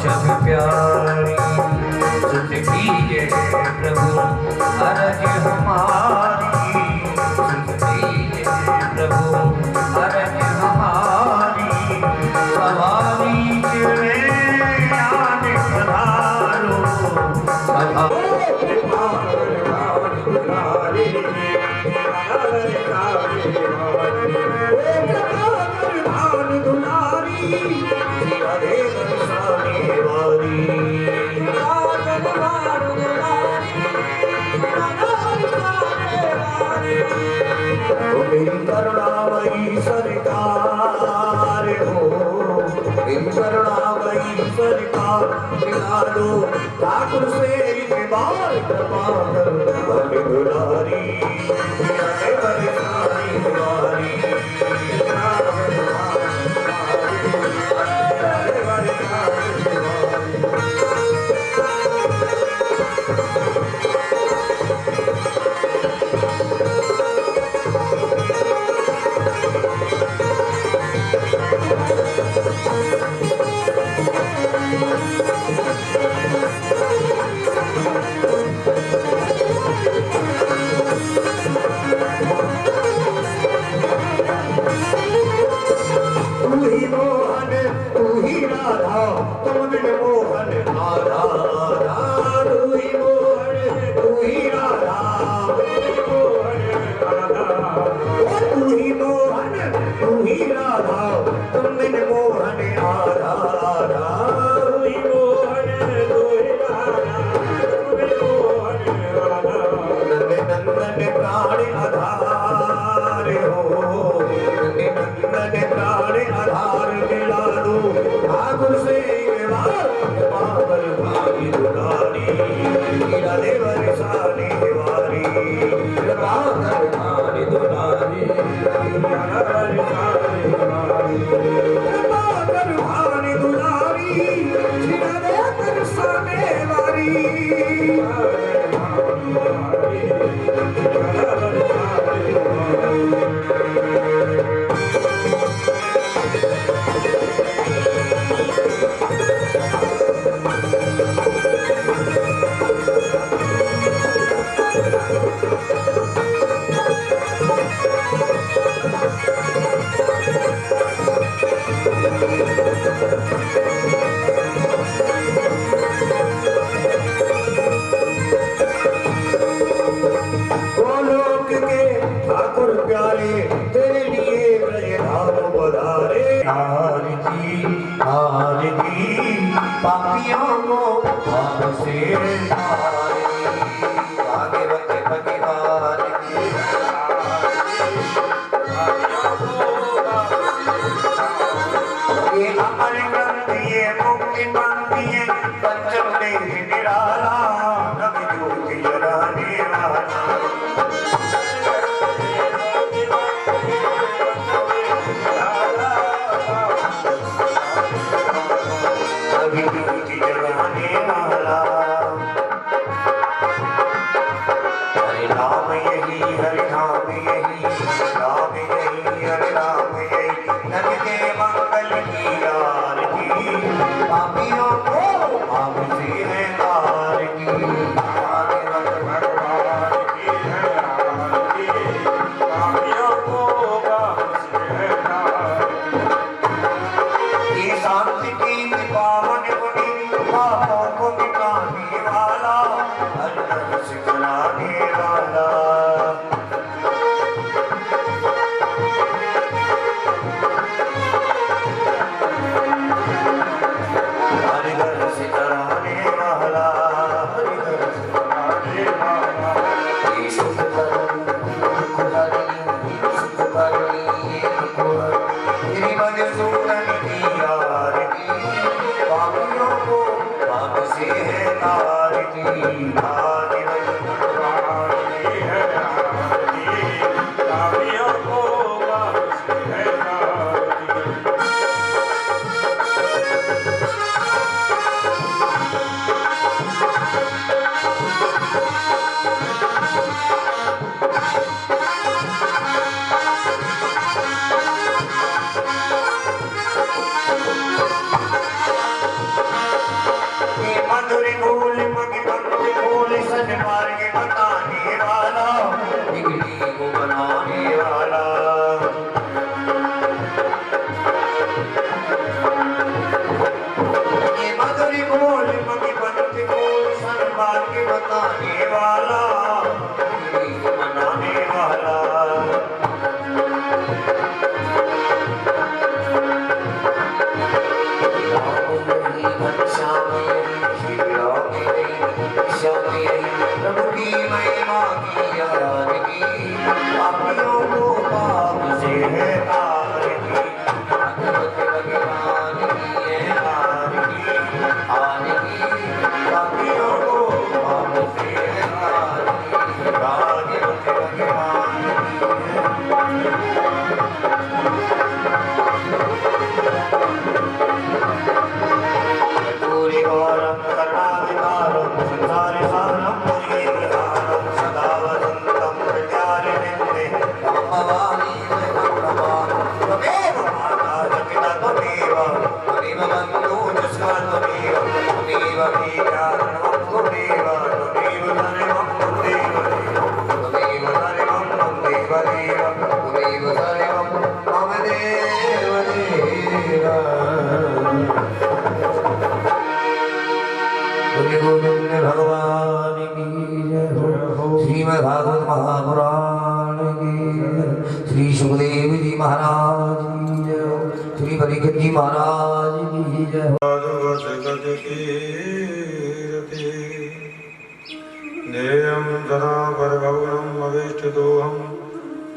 जग प्यारी सुत कीजिए प्रभु अरज हमारी, सुत कीजिए प्रभु अरज हमारी। सवारी चले आने पधारो मेरी करुणामयी सरकार हो, मेरी करुणामयी सरकार दिला दो ठाकुर से एक बार कृपा करो हमारी दुलारी, हमारे परेशानी दुलारी। हरि नाम यही नग के मंगल की आरती। त्वमेव बन्धो जस्का त्वमेव त्वमेव वीर्याणवं त्वमेव त्वमेव धर्मं त्वमेव त्वमेव धर्मं त्वमेव देव त्वमेव सर्वं मम देव देव गोविंद भगवान की जय हो। श्रीमद् भागवत महापुराण की जय। श्री सुखदेव जी महाराज की जय हो। श्री परीक्षित जी महाराज की जय हो। नेयं सदा परभवनं अवेष्टितोऽहं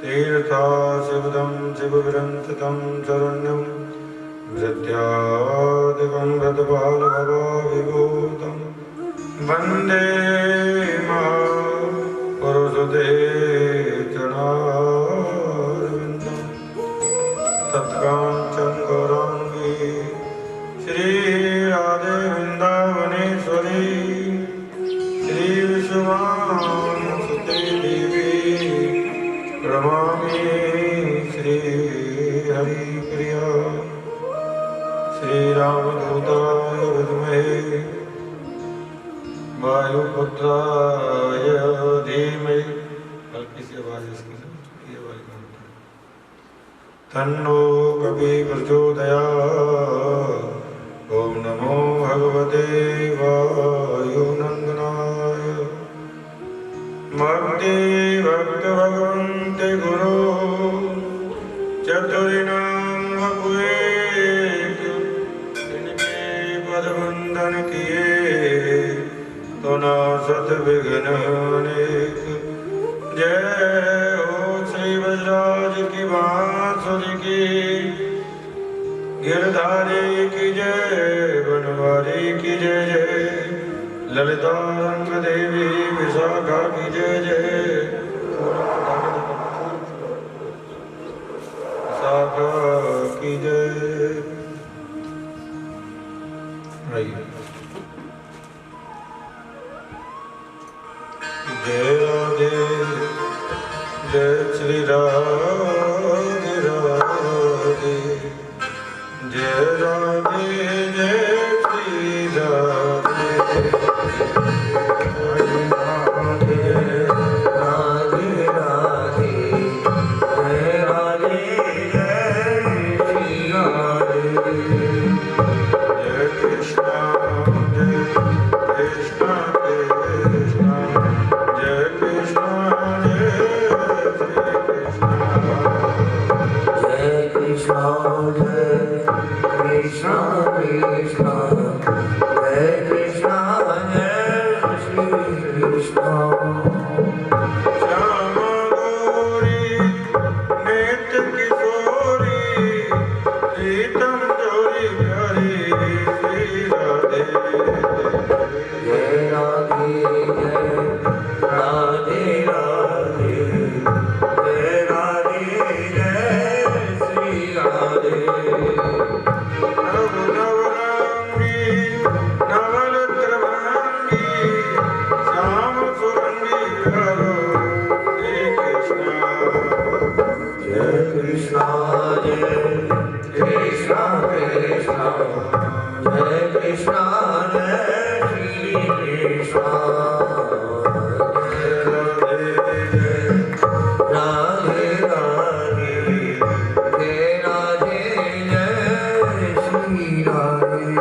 तीर्थास्पदं शिवविरञ्चितं शरण्यं भृत्यादिकं भृतपालभवाविभूतं वन्दे पुरुषते चरणारविन्दं तत्काञ्चन गौराङ्गी श्रीराधे वृन्दावनेश्वरी श्रीविश्ववासुते देवी प्रणमामि श्रीहरिप्रिया श्रीरामदूताय विद्महे वायुपुत्राय धीमहि हल्की सी आवाज इसकी ये वाली तन्नो कवि प्रचोदयात्। ओम नमो भगवते वायुनंदनाय। भक्ति भक्त भगवन्ते गुरु चतुरिनाम वपुए इनके पद वंदन किए तो नासत विघ्न अनेक। जय हो श्री वज्राज की बांसुरी की गिरधारी की जय बनवारी की जय जय। ललिता रंग देवी विशाखा की जय जय। विशाखा की जय। जय राधे जय श्री राधे राधे जय राधे जय श्री राधे राधे राधे राधे राधे जय राधे जय श्री राधे। जय कृष्ण कृष्ण कृष्ण जय कृष्ण जय कृष्ण जय कृष्ण कृष्ण जय कृष्ण जय श्री कृष्ण। श्याम गौरी नित्य किशोरी प्रीतम जोरी प्यारी श्री राधे। जय राधे जय राधे राधे जय राधे जय श्री राधे। नवरंगी नवलत्रभंगी श्याम सुरंगी हरो श्री कृष्ण। जय कृष्ण जय कृष्ण कृष्ण जय कृष्ण जय श्री कृष्ण। राधे राधे राधे जय राधे जय श्री राधे।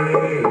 Hare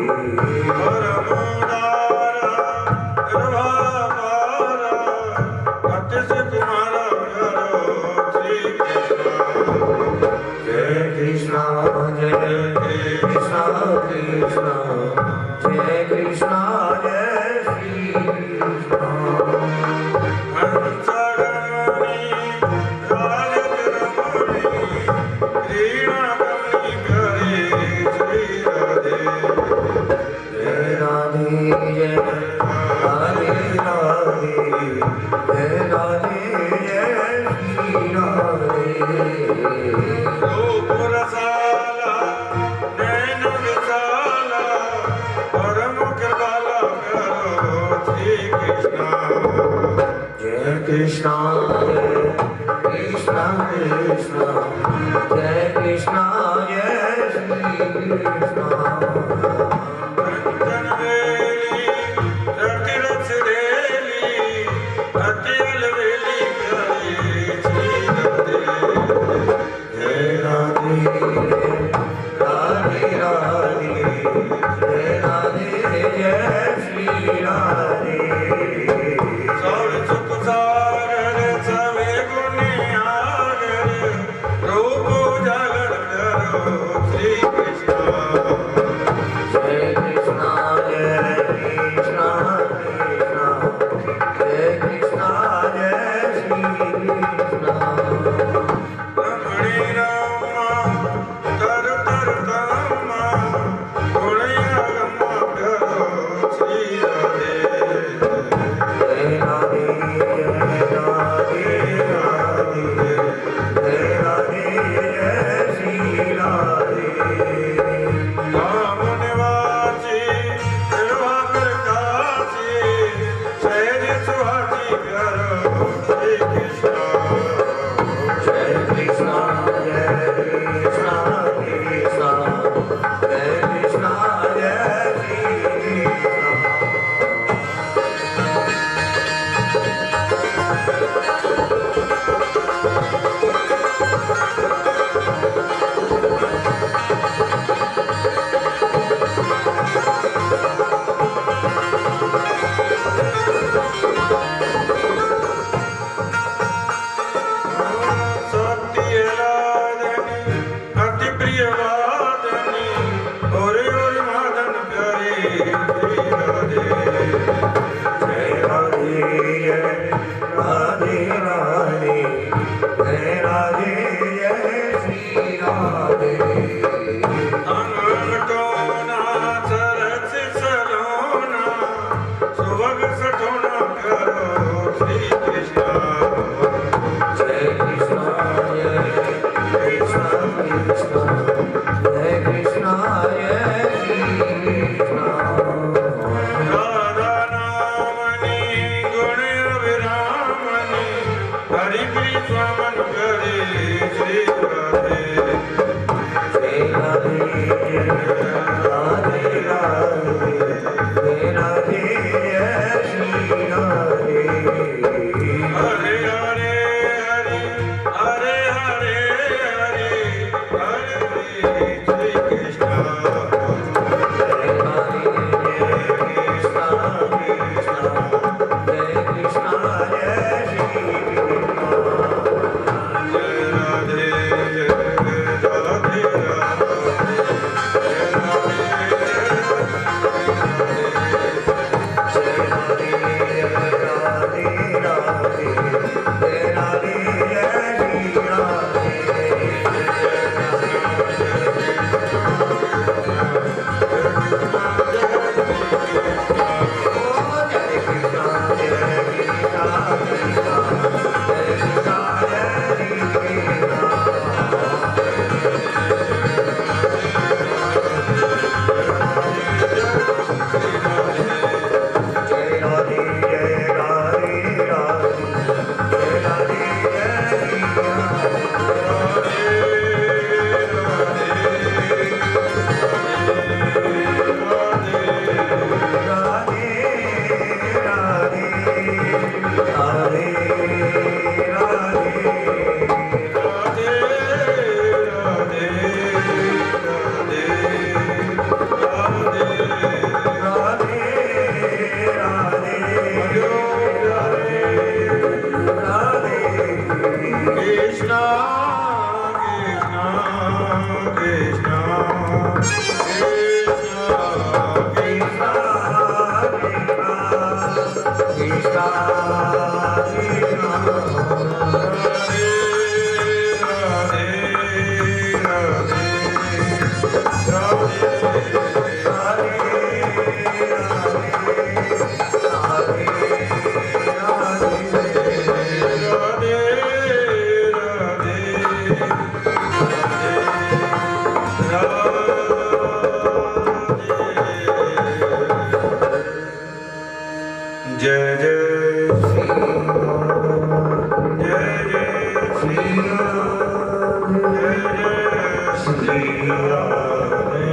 श्री राधे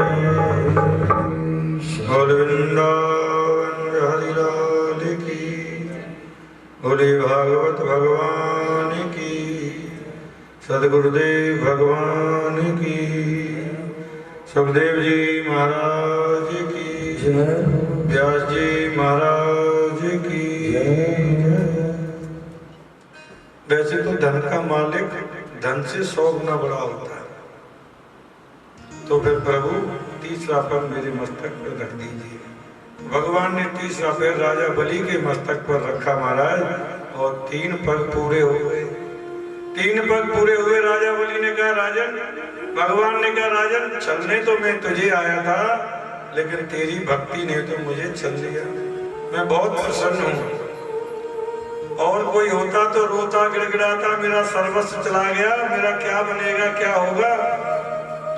बोल वृंदावन बिहारी लाल की, बोले भागवत भगवान की, सदगुरुदेव भगवान की, सुखदेव जी महाराज की जय, व्यास जी महाराज की जय। वैसे तो धन का मालिक धन से 100 गुना बड़ा होता है, तो फिर प्रभु तीसरा फल मेरे मस्तक पर रख दीजिए। भगवान ने तीसरा पैर राजा बलि के मस्तक पर रखा महाराज, और 3 पग पूरे हो गए। 3 पग पूरे हुए। राजा बलि ने कहा राजन, भगवान ने कहा राजन, चलने तो मैं तुझे आया था, लेकिन तेरी भक्ति ने तो मुझे चल लिया। मैं बहुत प्रसन्न हूँ। और कोई होता तो रोता गिड़गिड़ाता, मेरा सर्वस्व चला गया, मेरा क्या बनेगा, क्या होगा।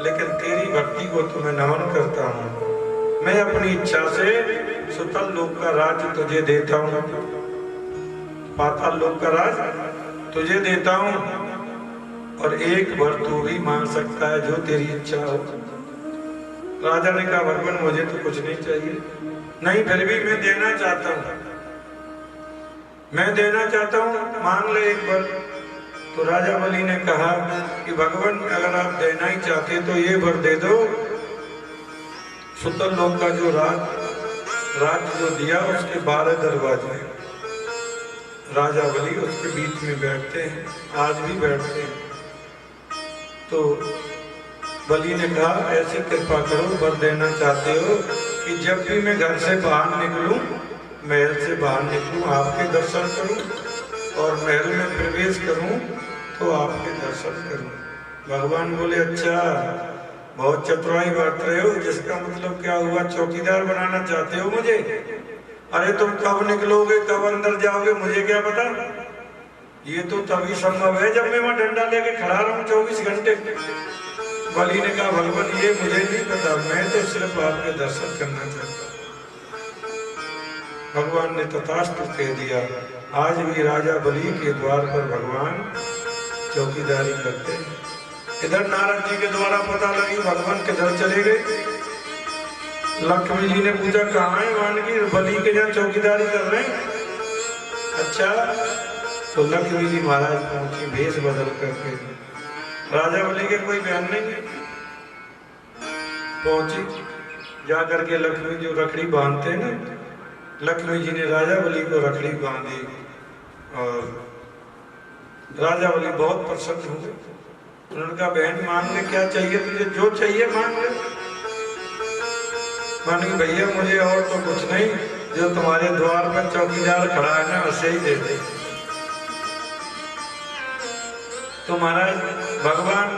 लेकिन तेरी भक्ति को तो मैं नमन करता हूँ। मैं अपनी इच्छा से सुतल लोक का राज्य तुझे देता हूँ, पाताल लोक का राज तुझे देता हूँ, और एक बार तू भी मांग सकता है जो तेरी इच्छा हो। राजा ने कहा भगवान मुझे तो कुछ नहीं चाहिए। नहीं, फिर भी मैं देना चाहता हूँ, मैं देना चाहता हूँ, मांग ले एक बार। तो राजा बलि ने कहा कि भगवान अगर आप देना ही चाहते तो ये वर दे दो, सुतल लोक का जो राज्य जो दिया उसके 12 दरवाजे, राजा बलि उसके बीच में बैठते हैं, आज भी बैठते हैं। तो बलि ने कहा ऐसी कृपा करो, वर देना चाहते हो कि जब भी मैं घर से बाहर निकलूं, महल से बाहर निकलूं, आपके दर्शन करूं, और महल में प्रवेश करूं तो आपके दर्शन करूं। भगवान बोले अच्छा, बहुत चतुराई बरत रहे हो, जिसका मतलब क्या हुआ, चौकीदार बनाना चाहते हो मुझे। अरे तुम कब निकलोगे, कब अंदर जाओगे, मुझे क्या पता। ये तो तभी संभव है जब मैं वहां डंडा लेके खड़ा रहूं 24 घंटे। बलि ने कहा भगवान ये मुझे नहीं पता, मैं तो सिर्फ आपके दर्शन करना चाहता हूं। भगवान ने तथास्तु कह दिया। आज भी राजा बलि के द्वार पर भगवान चौकीदारी करते हैं। इधर नारद जी के द्वारा पता लगी भगवान किधर चले गए। लक्ष्मी जी ने पूछा कहाँ है, मान की बलि के जहाँ चौकीदारी कर रहे हैं। अच्छा, तो लक्ष्मी जी महाराज पहुंची भेष बदल करके। राजा बलि के कोई बयान नहीं है। पहुंची, जा करके लक्ष्मी जी रखड़ी बांधते हैं ना, लक्ष्मी जी ने राजा बलि को रखड़ी बांधी, और राजा बलि बहुत प्रसन्न हुए। उन्होंने कहा बहन मांग ले, क्या चाहिए तुझे, जो चाहिए मांग ले। मान की भैया मुझे और तो कुछ नहीं, जो तुम्हारे द्वार पर चौकीदार खड़ा है ना उसे ही दे दे। तो महाराज भगवान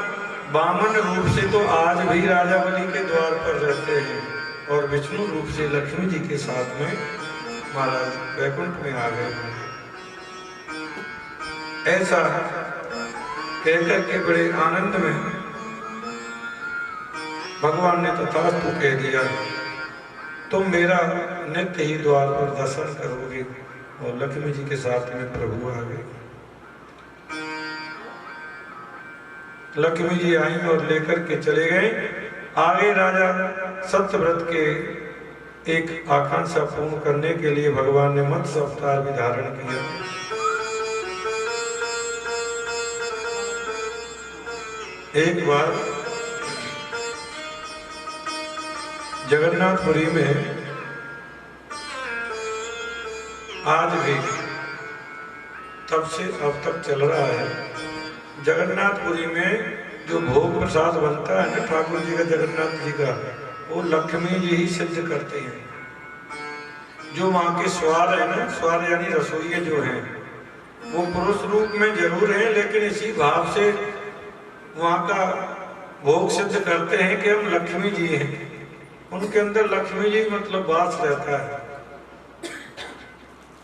वामन रूप से तो आज भी राजा बलि के द्वार पर रहते हैं, और विष्णु रूप से लक्ष्मी जी के साथ में महाराज वैकुंठ में आ गए। ऐसा कहकर के बड़े आनंद में भगवान ने तथास्तु कह दिया, तुम मेरा नित्य ही द्वार पर दर्शन करोगे। और लक्ष्मी जी के साथ में प्रभु आ गए। लक्ष्मी जी आई और लेकर के चले गए। आगे राजा सत्यव्रत के एक आकांक्षा पूर्ण करने के लिए भगवान ने मत्स्य अवतार भी धारण किया। एक बार जगन्नाथपुरी में आज भी तब से अब तक चल रहा है। जगन्नाथपुरी में जो भोग प्रसाद बनता है ना ठाकुर जी का, जगन्नाथ जी का, वो लक्ष्मी जी ही सिद्ध करते हैं। जो वहाँ के स्वार है ना, स्वार यानी रसोइये जो हैं, वो पुरुष रूप में जरूर हैं, लेकिन इसी भाव से वहाँ का भोग सिद्ध करते हैं कि हम लक्ष्मी जी हैं। उनके अंदर लक्ष्मी जी मतलब वास रहता है।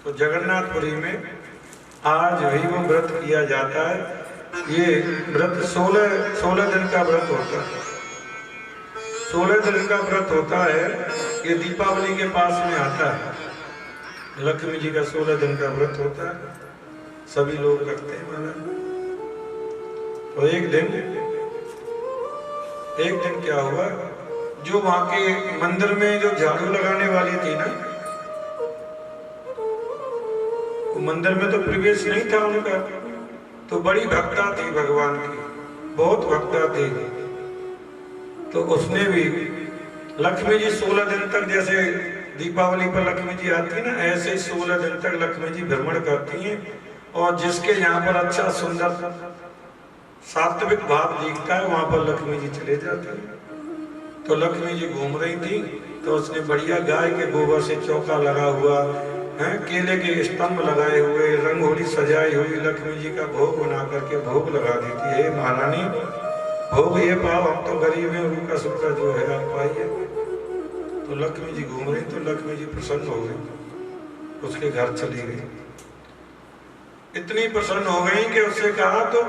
तो जगन्नाथपुरी में आज भी वो व्रत किया जाता है। ये व्रत 16 दिन का व्रत होता है। 16 दिन का व्रत होता है। ये दीपावली के पास में आता है। लक्ष्मी जी का 16 दिन का व्रत होता है, सभी लोग रखते हैं महाराज। तो एक दिन एक दिन क्या हुआ, जो वहां के मंदिर में जो झाड़ू लगाने वाली थी ना, वो मंदिर में तो प्रवेश नहीं था उनका, तो बड़ी भक्ता थी भगवान की, बहुत भक्ता थी। तो उसने भी, लक्ष्मी जी 16 दिन तक, जैसे दीपावली पर लक्ष्मी जी आती है ना, ऐसे ही 16 दिन तक लक्ष्मी जी भ्रमण करती हैं, और जिसके यहाँ पर अच्छा सुंदर सात्विक भाव दिखता है वहां पर लक्ष्मी जी चले जाते हैं। तो लक्ष्मी जी घूम रही थी, तो उसने बढ़िया गाय के गोबर से चौका लगा हुआ है, केले के स्तंभ लगाए हुए, रंगोली सजाई हुई, लक्ष्मी जी का भोग बना करके भोग लगा दी थी। हे महारानी, भोग ये पाओ, हम तो गरीब हैं, उनका सुखा जो है आप पाइए। तो लक्ष्मी जी घूम रही, तो लक्ष्मी जी प्रसन्न हो गई, उसके घर चली गई। इतनी प्रसन्न हो गई कि उससे कहा, तो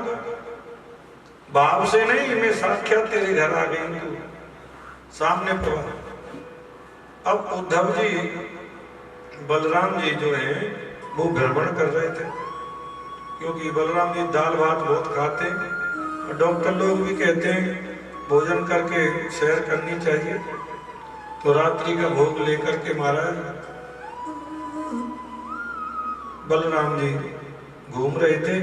भाव से नहीं, मैं साक्षात तेरे घर आ गई, तू सामने प्रभा। अब उद्धव जी, बलराम जी जो हैं वो भ्रमण कर रहे थे, क्योंकि बलराम जी दाल भात बहुत खाते हैं, और डॉक्टर लोग भी कहते हैं भोजन करके सैर करनी चाहिए। तो रात्रि का भोग लेकर के महाराज बलराम जी घूम रहे थे,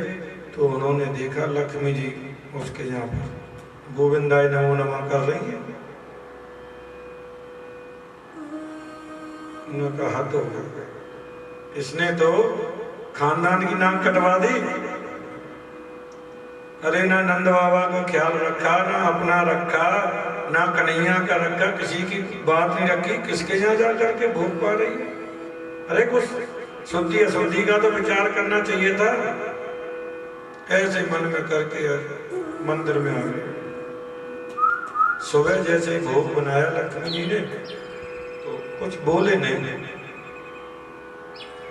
तो उन्होंने देखा लक्ष्मी जी उसके यहाँ पर गोविंदाय नमो नमः कर रही है। उन्होंने कहा तो इसने तो खानदान की नाक कटवा दी। अरे ना नंद बाबा का ख्याल रखा, ना अपना रखा, ना कन्हैया का रखा, किसी की बात नहीं रखी, किसके यहाँ जा करके भूख पा रही है। अरे कुछ शुद्धि अशुद्धि का तो विचार करना चाहिए था। ऐसे मन में करके मंदिर में आ गए। सुबह जैसे ही भोग बनाया लक्ष्मी जी ने, तो कुछ बोले नहीं,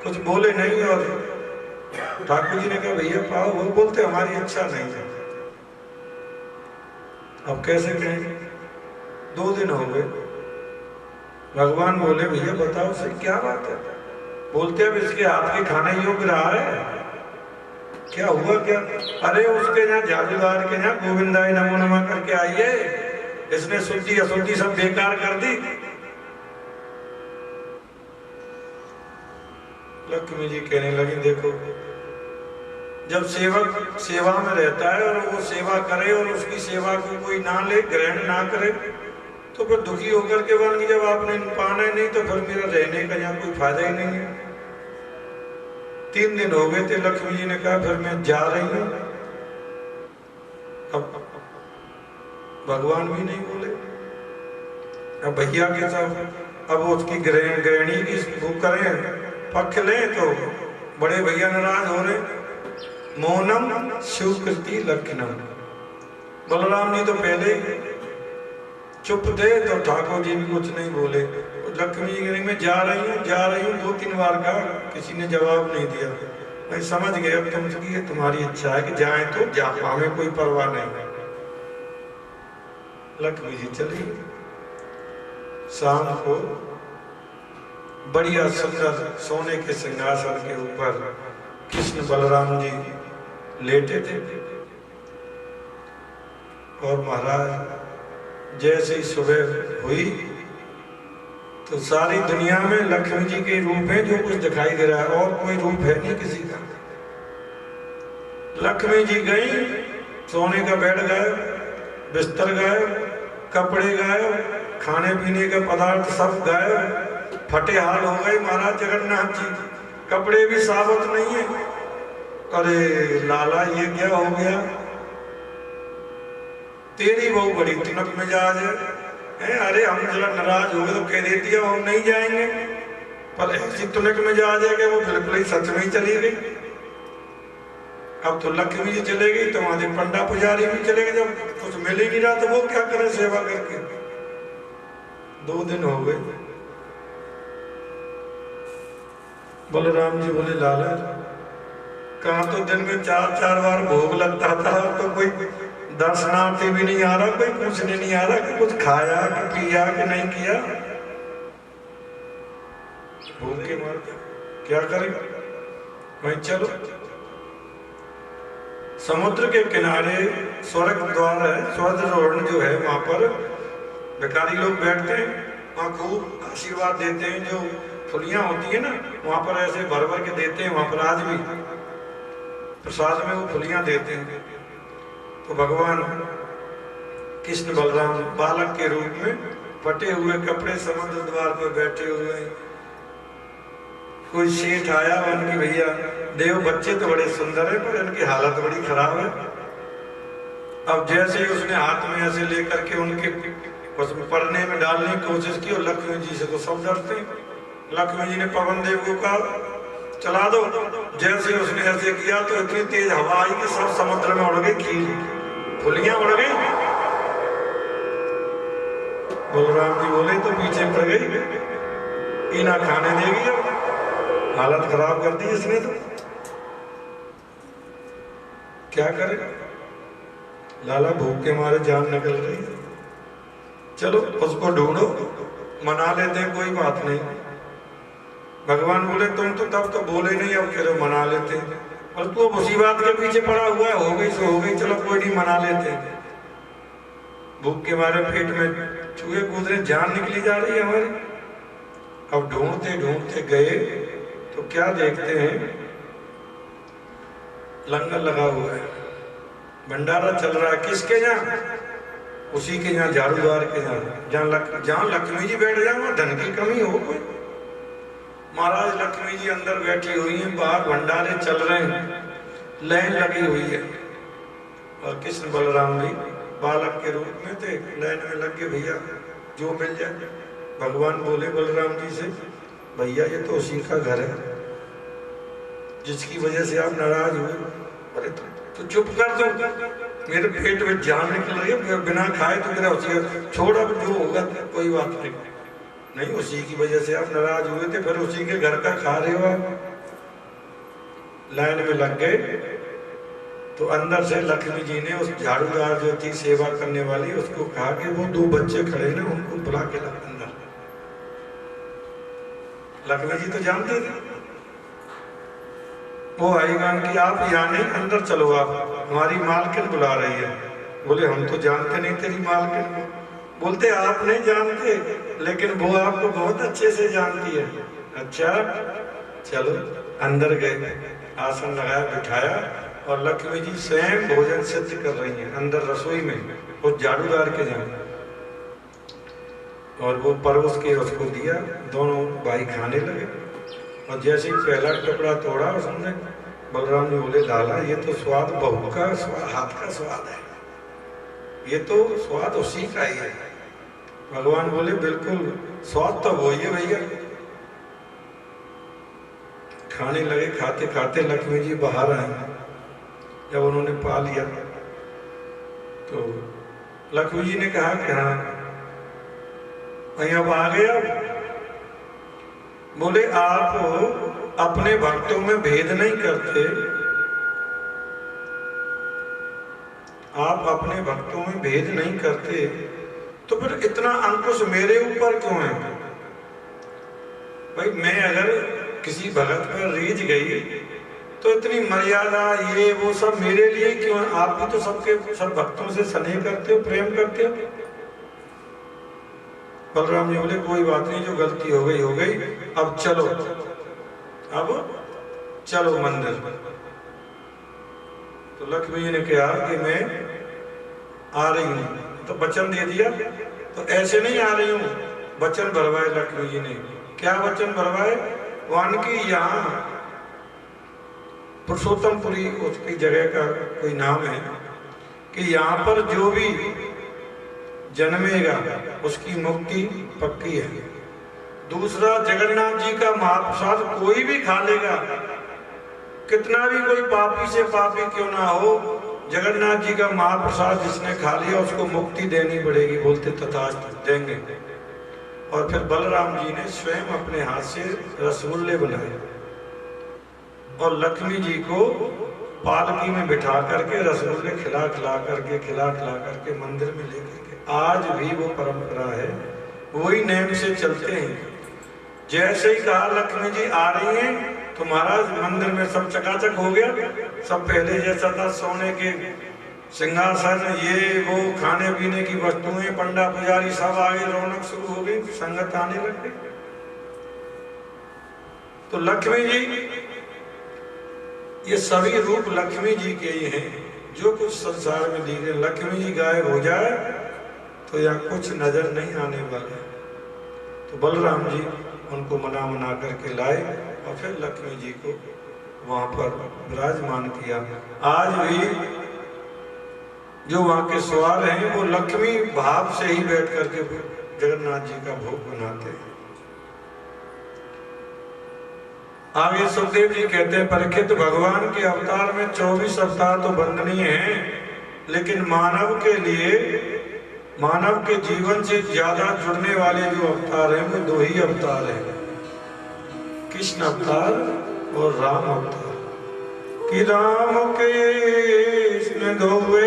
कुछ बोले नहीं, और ठाकुर जी ने कहा भैया पाओ, वो बोलते हमारी इच्छा नहीं है। अब कैसे कहें, 2 दिन हो गए, भगवान बोले भैया बताओ सही क्या बात है। बोलते अब इसके हाथ के खाने योग्य रहा है, क्या हुआ क्या। अरे उसके यहाँ जादूगार के यहाँ गोविंदाय नमो नमः करके आइए, इसने शुद्धि अशुद्धि सब बेकार कर दी। लक्ष्मी जी कहने लगी देखो, जब सेवक सेवा में रहता है और वो सेवा करे और उसकी सेवा को कोई ना ले, ग्रहण ना करे, तो फिर दुखी होकर के बोलेंगे जब आपने पाना ही नहीं तो फिर मेरा रहने का यहाँ कोई फायदा ही नहीं है। 3 दिन हो गए थे, लक्ष्मी जी ने कहा फिर मैं जा रही हूँ। अब भगवान भी नहीं बोले, अब भैया के साथ अब उसकी गृहिणी की वो करें पक्ष लें, तो बड़े भैया नाराज हो रहे। मौनम स्वीकृति लक्षणम, बलराम जी तो पहले चुप थे, तो ठाकुर जी भी कुछ नहीं बोले। लक्ष्मी जी कह मैं जा रही हूँ 2-3 बार का, किसी ने जवाब नहीं दिया। मैं समझ गया अब तुमकी ये तुम्हारी इच्छा है कि जाए तो जा, हमें कोई परवाह नहीं। लक्ष्मी जी चली। शाम को बढ़िया सुंदर सोने के सिंहासन के ऊपर कृष्ण बलराम जी लेटे थे, और महाराज जैसे ही सुबह हुई तो सारी दुनिया में लक्ष्मी जी के रूप में जो कुछ दिखाई दे रहा है, और कोई रूप है नहीं किसी का। लक्ष्मी जी गई, सोने का बेड गायब, बिस्तर गायब, कपड़े गायब, खाने पीने के पदार्थ सब गायब, फटे हाल हो गए महाराज जगन्नाथ जी, कपड़े भी साबुत नहीं है। अरे लाला ये क्या हो गया, तेरी बहू बड़ी तुनक मिजाज है। अरे हम जरा नाराज हो गए तो कह देती है हम नहीं जाएंगे, पर ऐसी तुनक मिजाज है कि वो बिल्कुल ही सच में ही चली गई। अब तो लक्ष्मी जी चले गई तो वहां पंडा पुजारी भी चले गए, जब कुछ मिल ही नहीं रहा तो वो क्या करे सेवा करके। 2 दिन हो गए। बलराम जी बोले लाला कहा तो दिन में 4-4 बार भोग लगता था, तो कोई दर्शनार्थी भी नहीं आ रहा, कोई पूछने नहीं आ रहा कि कुछ खाया कि पिया कि नहीं किया। भूख के मार क्या करें। भाई चलो समुद्र के किनारे स्वर्ग द्वार है, स्वर्ग रोहण जो है वहां पर भिखारी लोग बैठते हैं, वहाँ खूब आशीर्वाद देते हैं। जो फुलियाँ होती है ना वहाँ पर ऐसे भर भर के देते हैं, वहाँ पर आज भी प्रसाद में वो फुलियाँ देते हैं। तो भगवान कृष्ण बलराम बालक के रूप में फटे हुए कपड़े समुद्र द्वार पर बैठे हुए हैं। कोई सेठ आया उनकी, भैया देव बच्चे तो बड़े सुंदर है पर इनकी हालत बड़ी खराब है। अब जैसे ही उसने हाथ में ऐसे लेकर के उनके उसमें पढ़ने में डालने की कोशिश की और लक्ष्मी जी से तो सब डरते हैं। लक्ष्मी जी ने पवन देव को कहा चला दो। जैसे उसने ऐसे किया तो इतनी तेज हवा आई कि सब समुद्र में उड़ गई, खील फुलियां उड़ गई। बलराम जी बोले तो पीछे पड़ गई, इना खाने देगी, अब हालत खराब कर दी इसने। तो क्या करे, लाला भूख के मारे जान निकल रही है। चलो उसको ढूंढो, मना लेते हैं, कोई बात नहीं। भगवान बोले तुम तो तब तो बोले नहीं, अब कह रहे मना लेते हैं। और तू उसी बात के पीछे पड़ा हुआ है, हो गई सो हो गई, चलो कोई नहीं मना लेते हैं। भूख के मारे पेट में चूहे कूद रहे, जान निकली जा रही है हमारी। अब ढूंढते ढूंढते गए तो क्या देखते हैं, लंगर लगा हुआ है, भंडारा चल रहा है। किसके यहाँ? उसी के यहाँ, झाड़ूदार के यहाँ, जहाँ लक्ष्मी जी बैठ जाए वहाँ धन की कमी हो कोई। महाराज लक्ष्मी जी अंदर बैठी हुई हैं, बाहर भंडारे चल रहे हैं, लाइन लगी हुई है। और कृष्ण बलराम भी बालक के रूप में थे, लाइन में लग गए, भैया जो मिल जाए। भगवान बोले बलराम जी से, भैया ये तो उसी का घर है जिसकी वजह से आप नाराज हुए। अरे तो चुप कर दो, मेरे पेट में जान निकल रही है, बिना खाए तो मेरा उसी छोड़, अब जो होगा कोई बात नहीं। नहीं, उसी की वजह से आप नाराज हुए थे, फिर उसी के घर का खा रहे हो आप। लाइन में लग गए तो अंदर से लक्ष्मी जी ने उस झाड़ूदार जो थी सेवा करने वाली, उसको कहा कि वो 2 बच्चे खड़े ना उनको बुला के ला अंदर। लक्ष्मी जी तो जानते थे, वो आएगा कि आप यहाँ नहीं, अंदर चलो, आप हमारी मालकिन बुला रही है। बोले हम तो जानते नहीं तेरी मालकिन को। बोलते आप नहीं जानते, लेकिन वो आपको बहुत अच्छे से जानती है। अच्छा चलो, अंदर गए, आसन लगाया, बिठाया, और लक्ष्मी जी स्वयं भोजन सिद्ध कर रही हैं अंदर रसोई में, वो झाड़ूदार के यहाँ। और वो परोस के उसको दिया, दोनों भाई खाने लगे। और जैसे ही पहला टुकड़ा तोड़ा उसने, बलराम जी बोले लाला ये तो स्वाद बहू का हाथ का स्वाद है, ये तो स्वाद उसी का ही है। भगवान बोले बिल्कुल स्वाद तो वही है भैया। खाने लगे, खाते खाते लक्ष्मी जी बाहर आए। जब उन्होंने पा लिया तो लक्ष्मी जी ने कहा कि हाँ अब आ गया। बोले आप अपने भक्तों में भेद नहीं करते, आप अपने भक्तों में भेद नहीं करते, तो फिर इतना अंकुश मेरे ऊपर क्यों है? भाई मैं अगर किसी भगत पर रीझ गई तो इतनी मर्यादा ये वो सब मेरे लिए क्यों? आप भी तो सबके सब भक्तों से स्नेह करते हो, प्रेम करते हो। बलराम जी बोले कोई बात नहीं, जो गलती हो गई हो गई, अब चलो, अब चलो मंदिर। तो लक्ष्मी जी ने कहा कि मैं आ रही हूँ, तो वचन दे दिया। तो ऐसे नहीं आ रही हूँ, वचन भरवाए लक्ष्मी जी ने। क्या वचन भरवाए? वन की यहाँ पुरुषोत्तमपुरी उसकी जगह का कोई नाम है कि यहाँ पर जो भी जन्मेगा उसकी मुक्ति पक्की है। दूसरा, जगन्नाथ जी का महाप्रसाद कोई भी खा लेगा, कितना भी कोई पापी से पापी क्यों ना हो, जगन्नाथ जी का महाप्रसाद जिसने खा लिया उसको मुक्ति देनी पड़ेगी। बोलते तथास्तु, देंगे। और फिर बलराम जी ने स्वयं अपने हाथ से रसगुल्ले बनाए और लक्ष्मी जी को पालकी में बिठा करके रसगुल्ले खिला खिला करके मंदिर में लेकर के, आज भी वो परंपरा है, वही नेम से चलते हैं। जैसे ही कहा लक्ष्मी जी आ रही हैं तो महाराज मंदिर में सब चकाचक हो गया। सब पहले जैसा था, सोने के सिंहासन, ये वो खाने पीने की वस्तुएं, पंडा पुजारी सब आगे, रौनक शुरू हो गई, संगत आने लग गई। तो लक्ष्मी जी, ये सभी रूप लक्ष्मी जी के ही हैं। जो कुछ संसार में दिखे, लक्ष्मी जी गायब हो जाए तो यहाँ कुछ नजर नहीं आने वाला। तो बलराम जी उनको मना करके लाए और फिर लक्ष्मी जी को वहां पर विराजमान किया। आज भी जो वहां के सवार हैं वो लक्ष्मी भाव से ही बैठ करके जगन्नाथ जी का भोग बनाते हैं। आगे सुखदेव जी कहते हैं, परीक्षित, भगवान के अवतार में 24 अवतार तो वंदनीय हैं, लेकिन मानव के लिए, मानव के जीवन से ज्यादा जुड़ने वाले जो अवतार हैं वो 2 ही अवतार हैं, कृष्ण अवतार और राम अवतार। कि राम कृष्ण दोवे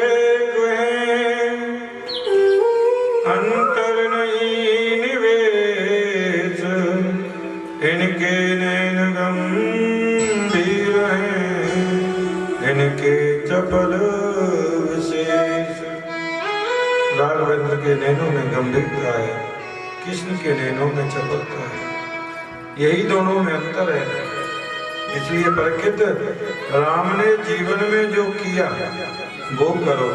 अंतर नहीं निवेश, इनके नैन गंभीर हैं, इनके चपल विशेष। राघवेंद्र के नैनों में गंभीरता है, कृष्ण के नैनों में चपलता है, यही दोनों में अंतर है। इसलिए परीक्षित, राम ने जीवन में जो किया वो करो,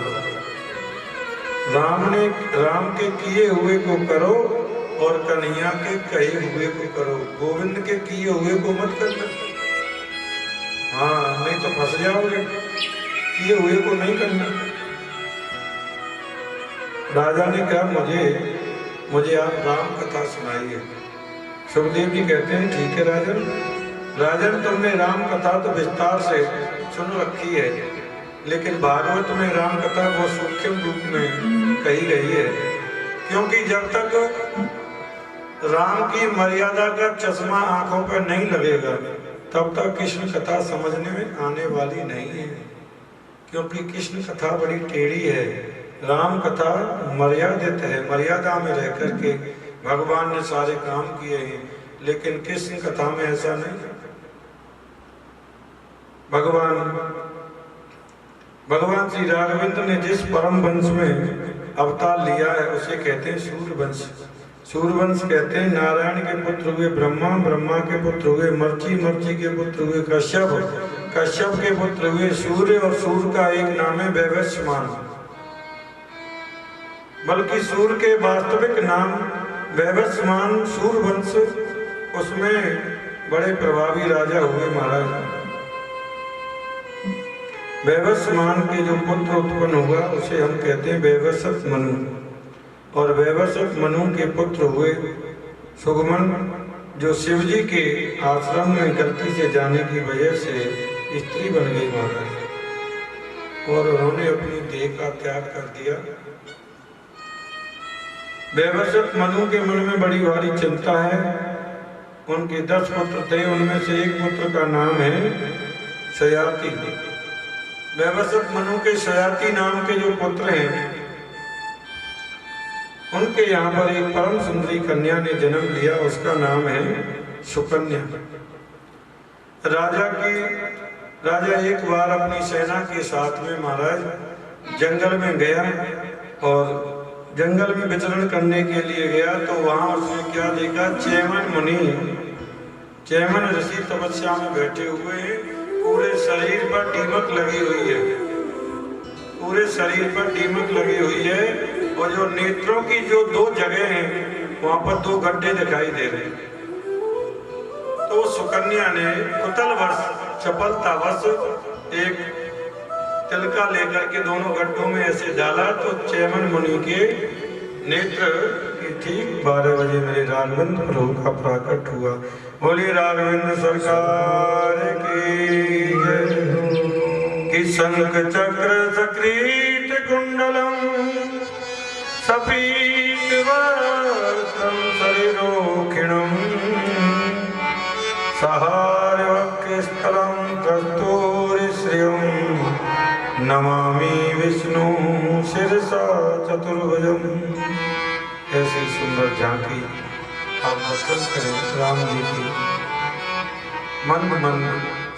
राम के किए हुए को करो और कन्हैया के कहे हुए को करो, गोविंद के किए हुए को मत करना। हाँ, नहीं तो फंस जाओगे, किए हुए को नहीं करना। राजा ने कहा, मुझे आप राम कथा सुनाइए। सुखदेव जी कहते हैं, ठीक है राजन, तुमने राम कथा तो विस्तार से सुन रखी है, लेकिन भागवत में राम कथा बहुत सूक्ष्म रूप में कही गई है। क्योंकि जब तक राम की मर्यादा का चश्मा आंखों पर नहीं लगेगा, तब तक कृष्ण कथा समझने में आने वाली नहीं है। क्योंकि कृष्ण कथा बड़ी टेढ़ी है, राम कथा मर्यादित है, मर्यादा में रह करके भगवान ने सारे काम किए हैं, लेकिन कृष्ण कथा में ऐसा नहीं है। भगवान श्री राघवेंद्र ने जिस परम वंश में अवतार लिया है उसे कहते हैं सूर्यवंश। सूर्यवंश कहते हैं नारायण के पुत्र हुए ब्रह्मा, ब्रह्मा के पुत्र हुए मर्ची, मर्ची के पुत्र हुए कश्यप, कश्यप के पुत्र हुए सूर्य, और सूर्य का एक नाम है वैवस्वमान। बल्कि सूर्य के वास्तविक नाम वैवस्वमान सूर्यवंश, उसमें बड़े प्रभावी राजा हुए महाराज। वैवस्वमान के जो पुत्र उत्पन्न हुआ उसे हम कहते हैं वैवस्वत मनु, और वैवस्वत मनु के पुत्र हुए सुगमन, जो शिव जी के आश्रम में गलती से जाने की वजह से स्त्री बन गई महाराज, और उन्होंने अपनी देह का त्याग कर दिया। वैवस्वत मनु के मन में बड़ी भारी चिंता है। उनके 10 पुत्र थे, उनमें से एक पुत्र का नाम है सयाति। वैवस्वत मनु के सयाति नाम के जो पुत्र हैं, उनके यहाँ पर एक परम सुंदरी कन्या ने जन्म लिया, उसका नाम है सुकन्या। राजा एक बार अपनी सेना के साथ में महाराज जंगल में गया, और जंगल में विचरण करने के लिए गया, तो वहां उसने क्या देखा, चैमन मुनि, चैमन ऋषि तपस्या में बैठे हुए हैं, पूरे शरीर पर दीमक लगी हुई है, पूरे शरीर पर दीमक लगी हुई है, और जो नेत्रों की जो 2 जगह हैं वहां पर 2 गड्ढे दिखाई दे रहे हैं। तो सुकन्या ने कुतलवश, चपलतावश एक तिलका लेकर के दोनों गड्ढों में ऐसे डाला, तो चैमन मुनि के नेत्र की ठीक 12 बजे मेरे राघवेंद्र प्रभु का प्राकट हुआ। बोलिए राघवेंद्र सरकार की कि शंख चक्र सकृत कुंडलम सपीत वस्त्रम शरीरोखिणम सहार्यवक्षस्थलं कस्तूरि श्रियं नमामि विष्णु शिरसा चतुर्भुजम। ऐसी सुंदर झांकी आप दर्शन करें राम जी की। मंद मंद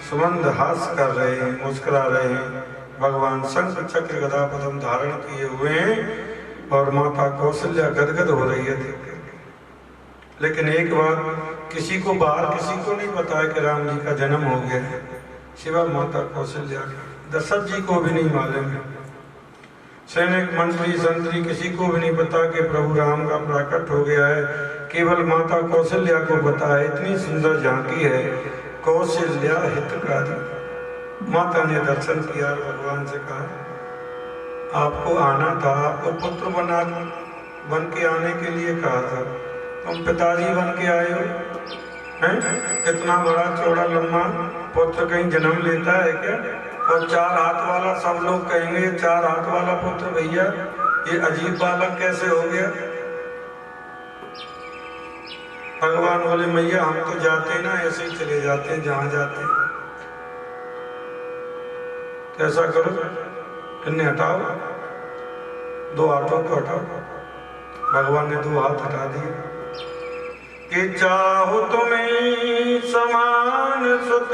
सुमंद हास कर रहे हैं, मुस्कुरा रहे हैं, भगवान शंख चक्र गदा पद्म धारण किए हुए हैं और माता कौशल्या गदगद हो रही है देख करके। लेकिन एक बात किसी को बाहर किसी को नहीं पता है कि राम जी का जन्म हो गया है, सिवा माता कौशल्या का। दशरथ जी को भी नहीं मालूम है, सैनिक मंत्री संतरी किसी को भी नहीं पता कि प्रभु राम का प्रकट हो गया है। केवल माता कौशल्या को पता है। इतनी सुंदर झांकी है कौशल्या हितकारी। माता ने दर्शन किया और भगवान से कहा आपको आना था, आपको पुत्र बन के आने के लिए कहा था, तुम पिताजी बन के आए हो हैं? इतना बड़ा चौड़ा लंबा पुत्र कहीं जन्म लेता है क्या? और 4 हाथ वाला, सब लोग कहेंगे 4 हाथ वाला पुत्र भैया ये अजीब बालक कैसे हो गया? भगवान बोले मैया हम तो जाते हैं ना, ऐसे ही चले जाते हैं जहां जाते हैं। तो ऐसा करो इन्हें हटाओ, 2 हाथों को हटाओ। भगवान ने 2 हाथ हटा दिए कि चाहो तुम्हें समान सुत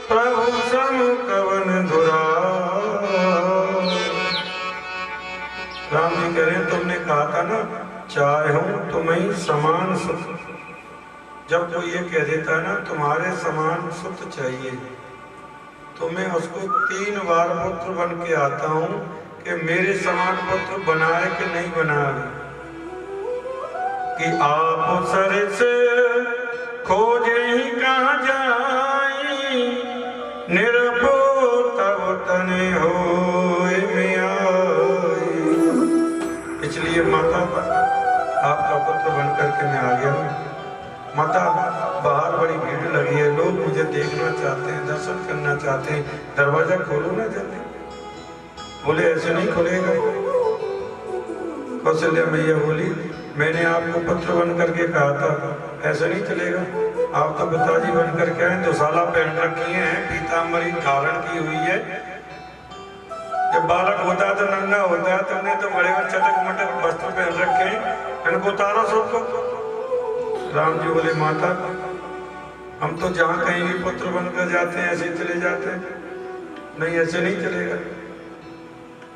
प्रभु सम कवन धुरा। राम जी कह रहे हैं तुमने कहा था ना चाहूं तुम्हें समान सुत। जब कोई ये कह देता है ना तुम्हारे समान सुत चाहिए, तो मैं उसको 3 बार पुत्र बन के आता हूं कि मेरे समान पुत्र बनाए कि नहीं बनाए। कि आप सर से खोजे ही कहाँ जाई, निरपो तब तने होए में आई। इसलिए माता आपका पुत्र बन करके मैं आ गया हूँ। माता बाहर बड़ी भीड़ लगी है, लोग मुझे देखना चाहते हैं, दर्शन करना चाहते हैं, दरवाजा खोलो ना जल्दी। बोले ऐसे नहीं खुलेगा। कौशल्या मैया बोली मैंने आपको पुत्र बन करके कहा था, ऐसे नहीं चलेगा। आप तो पिताजी बन करके आए, दुशाला पहन रखी है, पीताम्बरी धारण की हुई है। जब बालक होता है तो नंगा होता है, तुमने तो बड़े चटक मटक वस्त्र पहन रखे हैं, इनको उतारो सबको। राम जी बोले माता हम तो जहाँ कहीं भी पुत्र बनकर जाते हैं ऐसे चले जाते हैं, नहीं ऐसे नहीं चलेगा,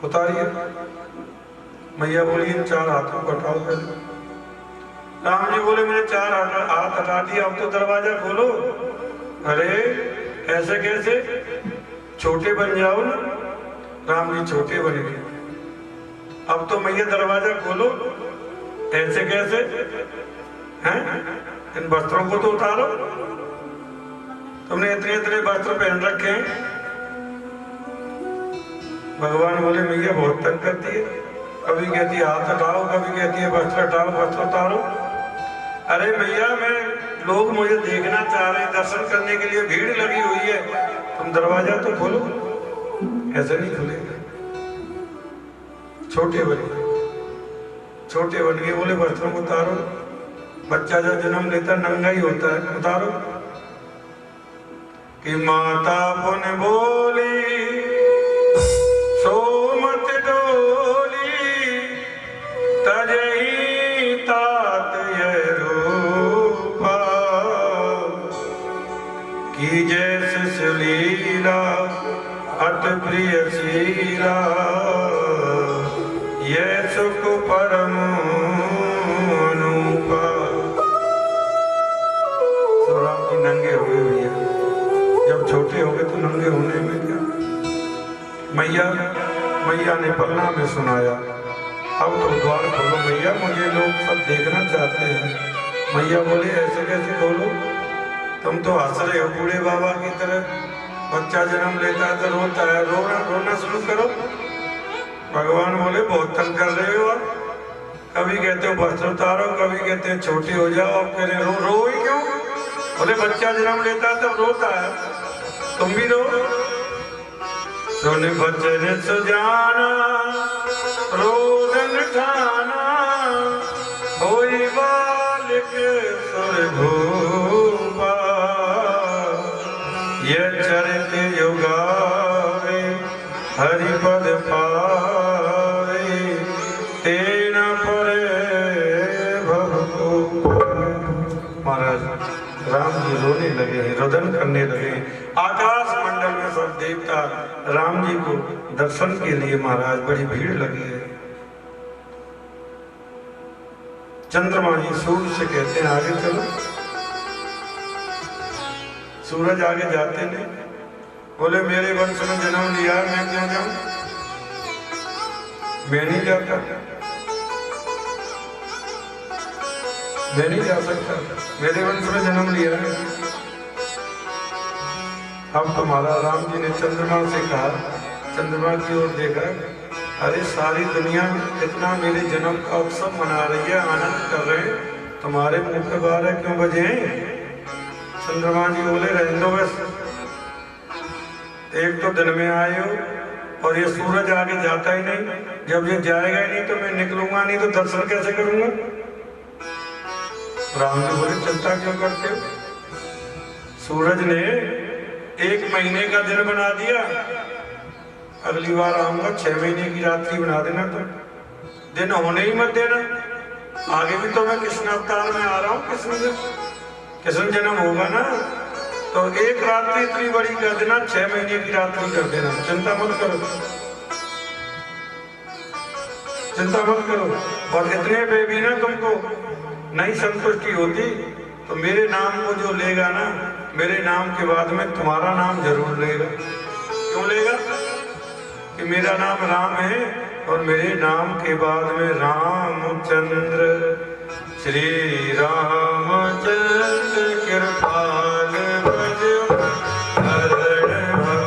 उतारिए। मैया बोली इन 4 हाथों को हटाओ पहले। राम जी बोले मैंने 4 हाथ हटा दिया, अब तो दरवाजा खोलो। अरे ऐसे कैसे, छोटे बन जाओ ना। राम जी छोटे बन गए, अब तो मैया दरवाजा खोलो, ऐसे कैसे हैं? इन वस्त्रों को तो उतारो, तुमने इतने इतने वस्त्र पहन रखे हैं। भगवान बोले मैया बहुत तंग करती है, कभी कहती है हाथ हटाओ, कभी कहती है वस्त्र हटाओ, वस्त्र उतारो। अरे भैया मैं, लोग मुझे देखना चाह रहे हैं, दर्शन करने के लिए भीड़ लगी हुई है, तुम दरवाजा तो खोलो। ऐसे नहीं खुलेगा। छोटे बन गए, बोले वस्त्रों को उतारो। बच्चा जब जन्म लेता नंगा ही होता है, उतारो। कि माता पुन बोली सोमत डोली, तजही तात ये रूपा। की जैसे सुलीला अत प्रिय शीला, ये सुख परम अनुपा। तो राम जी नंगे हो गए भैया, जब छोटे हो गए तो नंगे होने में क्या। मैया ने पलना में सुनाया अब तो द्वार खोलो भैया, मुझे लोग सब देखना चाहते हैं। मैया बोले ऐसे कैसे खोलो, तुम तो हंस रहे हो बूढ़े बाबा की तरह। बच्चा जन्म लेता है तो रोता है, रोना शुरू करो। भगवान बोले बहुत तंग कर रहे हो आप, कभी कहते हो वस्त्र उतारो, कभी कहते हैं छोटे हो जाओ, अब कह रहे रो ही क्यों? बोले बच्चा जन्म लेता है तब रोता है, तुम भी रो। सुन बचन सुजाना रोदन ठाना, होई बालिक सुर भूपा। ये चरित युगावे हरिपद पावे, तेना परे भव को। महाराज राम जी रोने लगे हैं, रुदन करने लगे हैं। आकाश मंडल में सब देवता राम जी को दर्शन के लिए महाराज बड़ी भीड़ लगी है। चंद्रमा जी सूर्य से कहते हैं आगे चलो। सूरज आगे जाते नहीं, बोले मेरे वंश में जन्म लिया है, मैं क्यों जाऊं, मैं नहीं जाता, मैं नहीं जा सकता, मेरे वंश में जन्म लिया है। अब तुम्हारा राम जी ने चंद्रमा से कहा, चंद्रमा की ओर देखा, अरे सारी दुनिया इतना मेरे जन्म का उत्सव मना रही है, आनंद कर रहे हैं, तुम्हारे मुंह पे 12 क्यों बजे हैं? चंद्रमा जी बोले रहने दो बस, एक तो दिन में आए हो और ये सूरज आगे जाता ही नहीं, जब ये जाएगा ही नहीं तो मैं निकलूंगा नहीं, तो दर्शन कैसे करूंगा? राम जी बोले चिंता क्यों करते हो, सूरज ने 1 महीने का दिन बना दिया, अगली बार आऊंगा 6 महीने की रात्रि बना देना, तो दिन होने ही मत देना। आगे भी तो मैं कृष्ण अवतार में आ रहा हूँ, कृष्ण जन्म होगा ना, तो 1 रात्रि इतनी बड़ी कर देना, 6 महीने की रात्रि कर देना, चिंता मत करो, चिंता मत करो। और इतने पे भी ना तुमको नहीं संतुष्टि होती तो मेरे नाम को जो लेगा ना, मेरे नाम के बाद में तुम्हारा नाम जरूर लेगा। क्यों लेगा? कि मेरा नाम राम है और मेरे नाम के बाद में रामचंद्र, श्री रामचंद्र कृपाल भजो हरण भव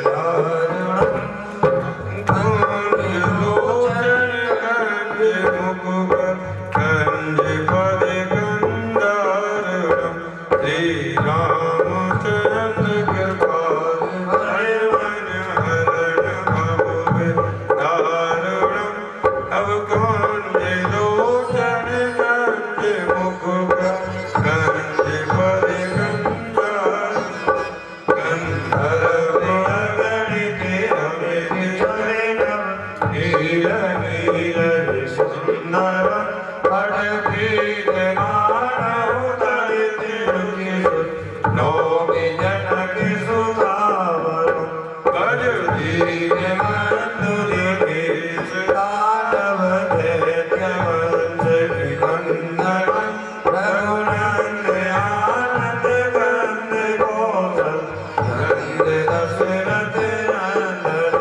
तारण, कंज लोचन कंज मुख कंज पद कंदारणम, श्री रामचंद्र कृपाल हरण भव तारणम। अब कंज लोचन कंज मुख कंज पद कंदारणम, गंधर्व गणित अमित चरणम, नील नील सुंदर पठभेद मानव दलित रुचि नौमि जनक सुधावरम, गज दीन मंदुरि केश दानव दैत्य वंश निकंदन, रघुनंद आनंद कंद कौशल नंद दशरथ नंदन,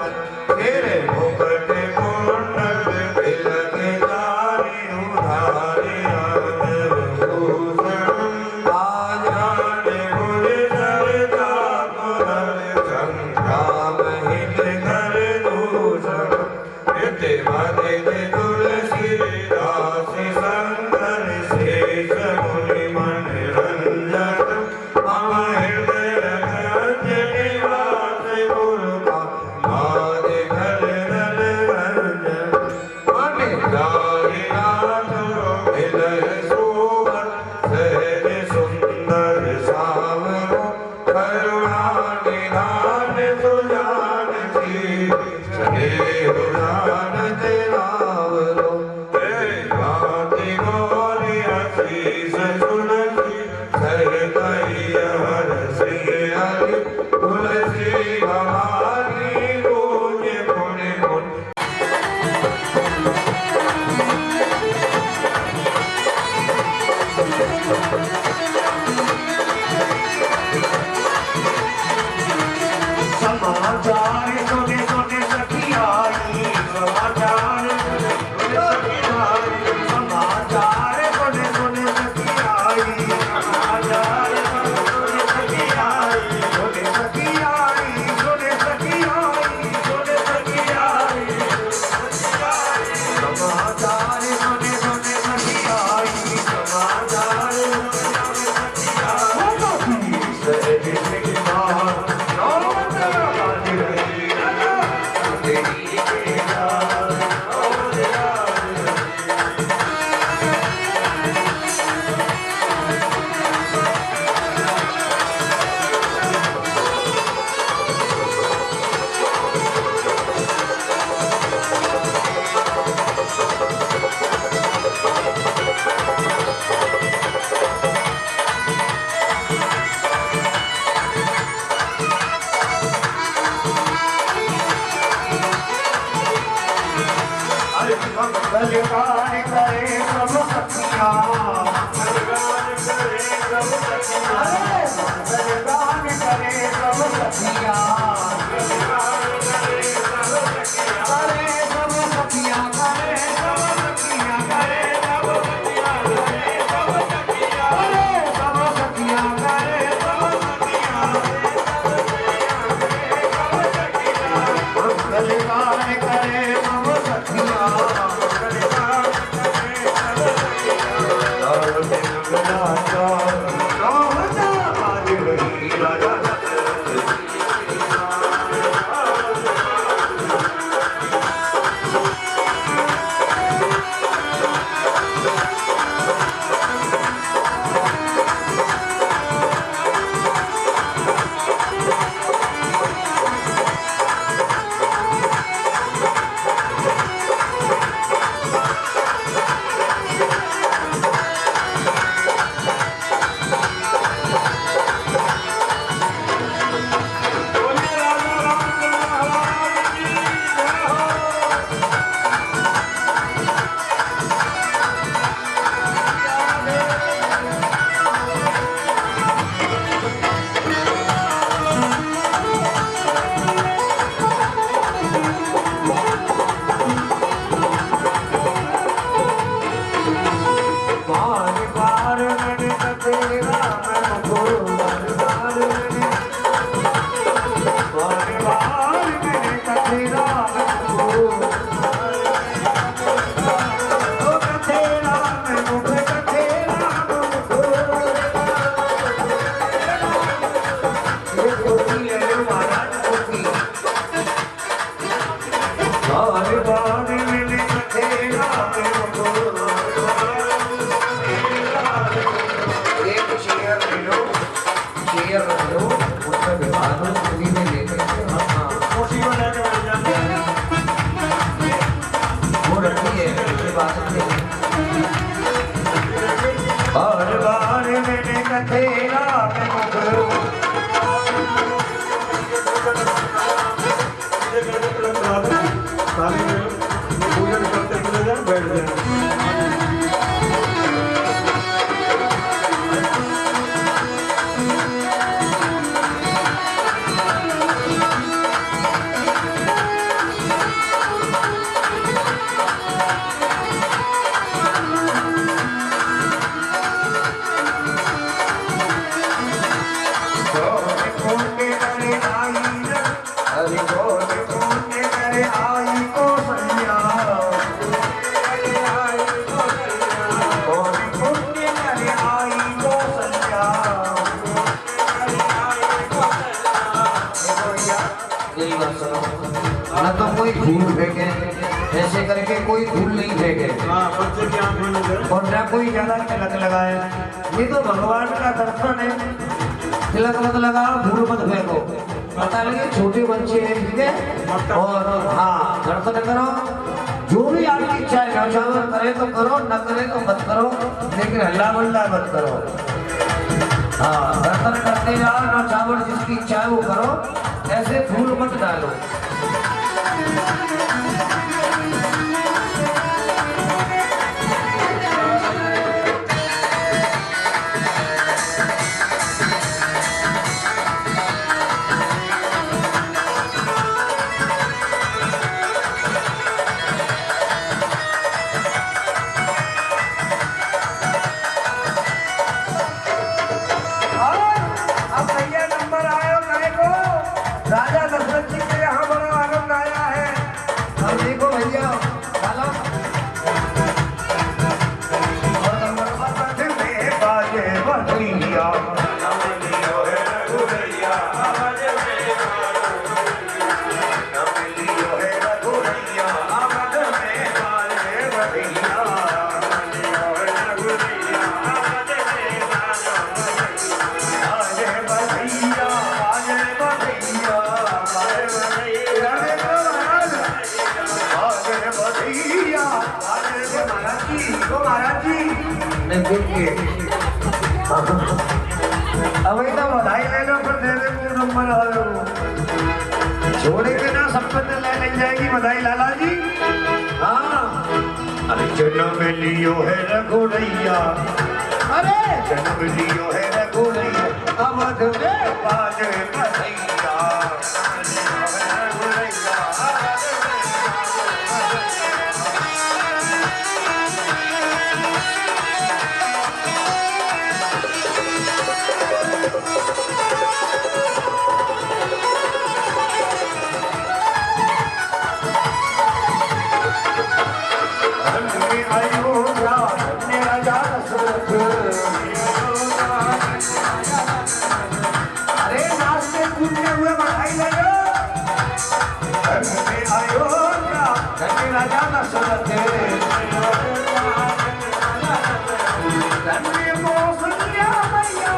तेरे मुकुट कुंडल तिलक धारि उधारि भूषण, आजान गुण सरता पुरर संग्राम हित कर दूषण, हित मदित तुलसी दास शंकर शेष मुनि मन रंजन, मम हृदय रंजन निवास गुरुका माद घर नल रंजन, मन जाहि नाथ हृदय शोभन, सहज सुंदर सावरो, करुणा निधान सुजान सी, सदैव जानत रावरो, भांति गौरी आशीष सुनसी, सर कहिय हरसि हरि, तुलसी भवानी पूज्य गुण गुण। समाचार सुने सुने सखी आई, समाचार सुने सखी आई, समाचार सुने सुने सखी आई, समाचार सुने सखी आई, सुने सखी आई, सुने सखी आई, सुने सखी आई, समाचार सुने सुने सखी आई, समाचार सुने पूजन करते चले जाए, बैठ जाए। न तो कोई धूल फेंके, ऐसे करके कोई धूल नहीं फेंके, बच्चे की आंख में नजर और न कोई ज्यादा तिलक लगाए। ये तो भगवान का दर्शन है। तिलक मत लगाओ, धूल मत फेंको। पता लगे छोटे बच्चे हैं, ठीक है। और हाँ, दर्शन करो, जो भी आपकी इच्छा है, नौछावर करे तो करो, न करे तो मत करो, लेकिन हल्ला बल्ला मत करो। हाँ, दर्शन करते जाओ, नौछावर जिसकी इच्छा है वो करो, ऐसे फूल मत डालो। राजा दशरथ जी के यहाँ बड़ा आनंद आया है। अब देखो भैया, बाजे बधैया अब तो बधाई लेने पर दे दे वो नंबर छोड़े के ना संपत्ति ले जाएगी बधाई लाला जी। हाँ, अरे जन्म लियो है रघुरैया अरे जन्म लियो है रघुरैया अवध में बाजे बधैया अरे नाचते कूदते हुए बधाई ले लो अयोध्या धन्य राजा दशरथ धन्य कौशल्या मैया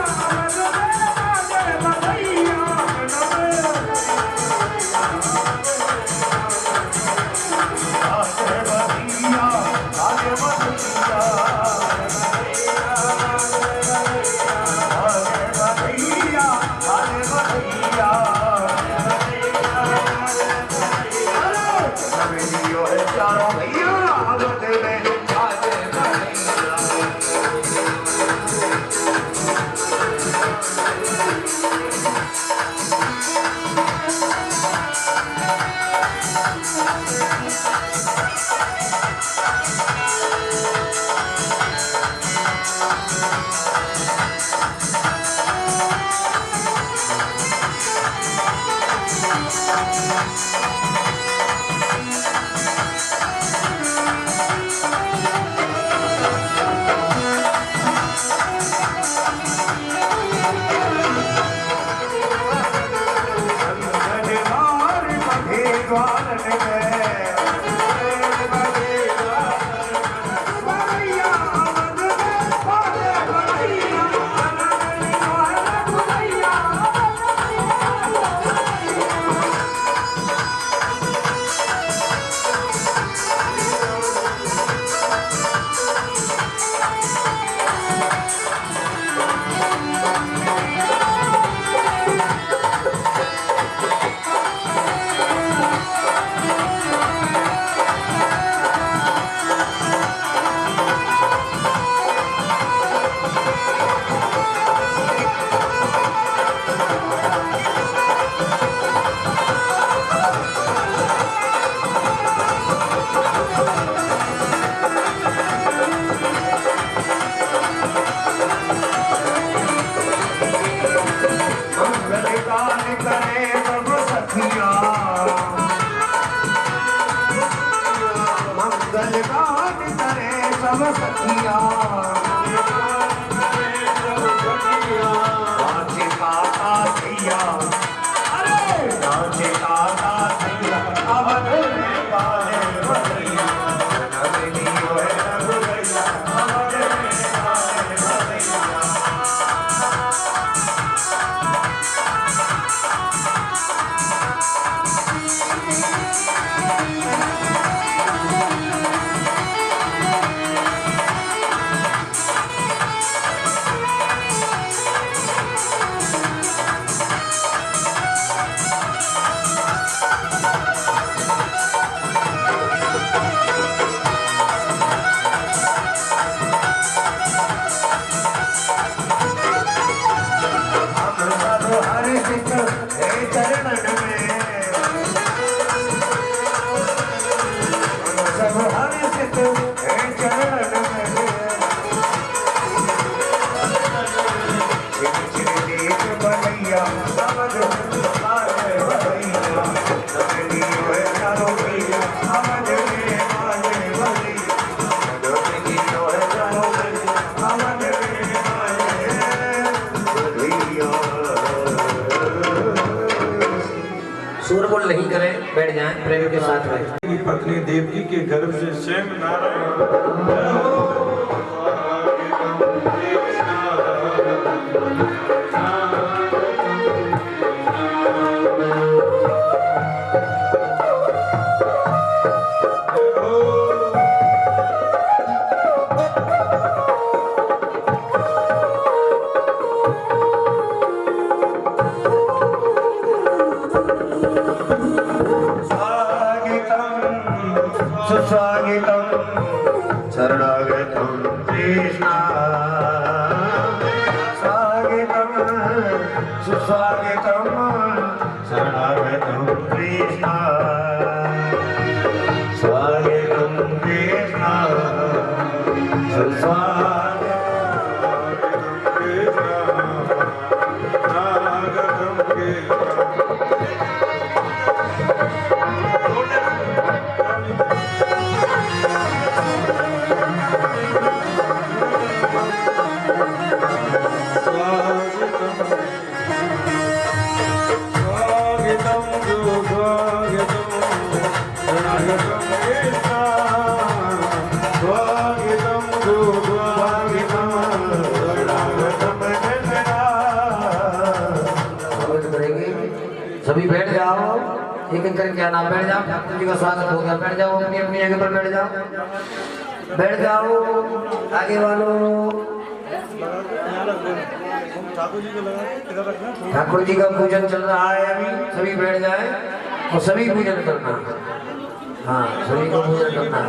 शोरगुल नहीं करें, बैठ जाएं, प्रेम के साथ रहें। पत्नी देवकी के गर्भ से स्वयं नारायण स्वागतम शरणागतम कृष्णा स्वागतम सुस्वागतम शरणागतम कृष्ण स्वागतम कृष्ण सुस्वागतम सभी बैठ जाओ, एक एक करके आना, बैठ जाओ। ठाकुर जी का स्वागत हो गया, बैठ जाओ, अपनी अपनी जगह पर बैठ जाओ, बैठ जाओ। आगे वालों, ठाकुर जी का पूजन चल रहा है अभी, सभी बैठ जाए और सभी पूजन करना। हाँ, सभी को पूजन करना।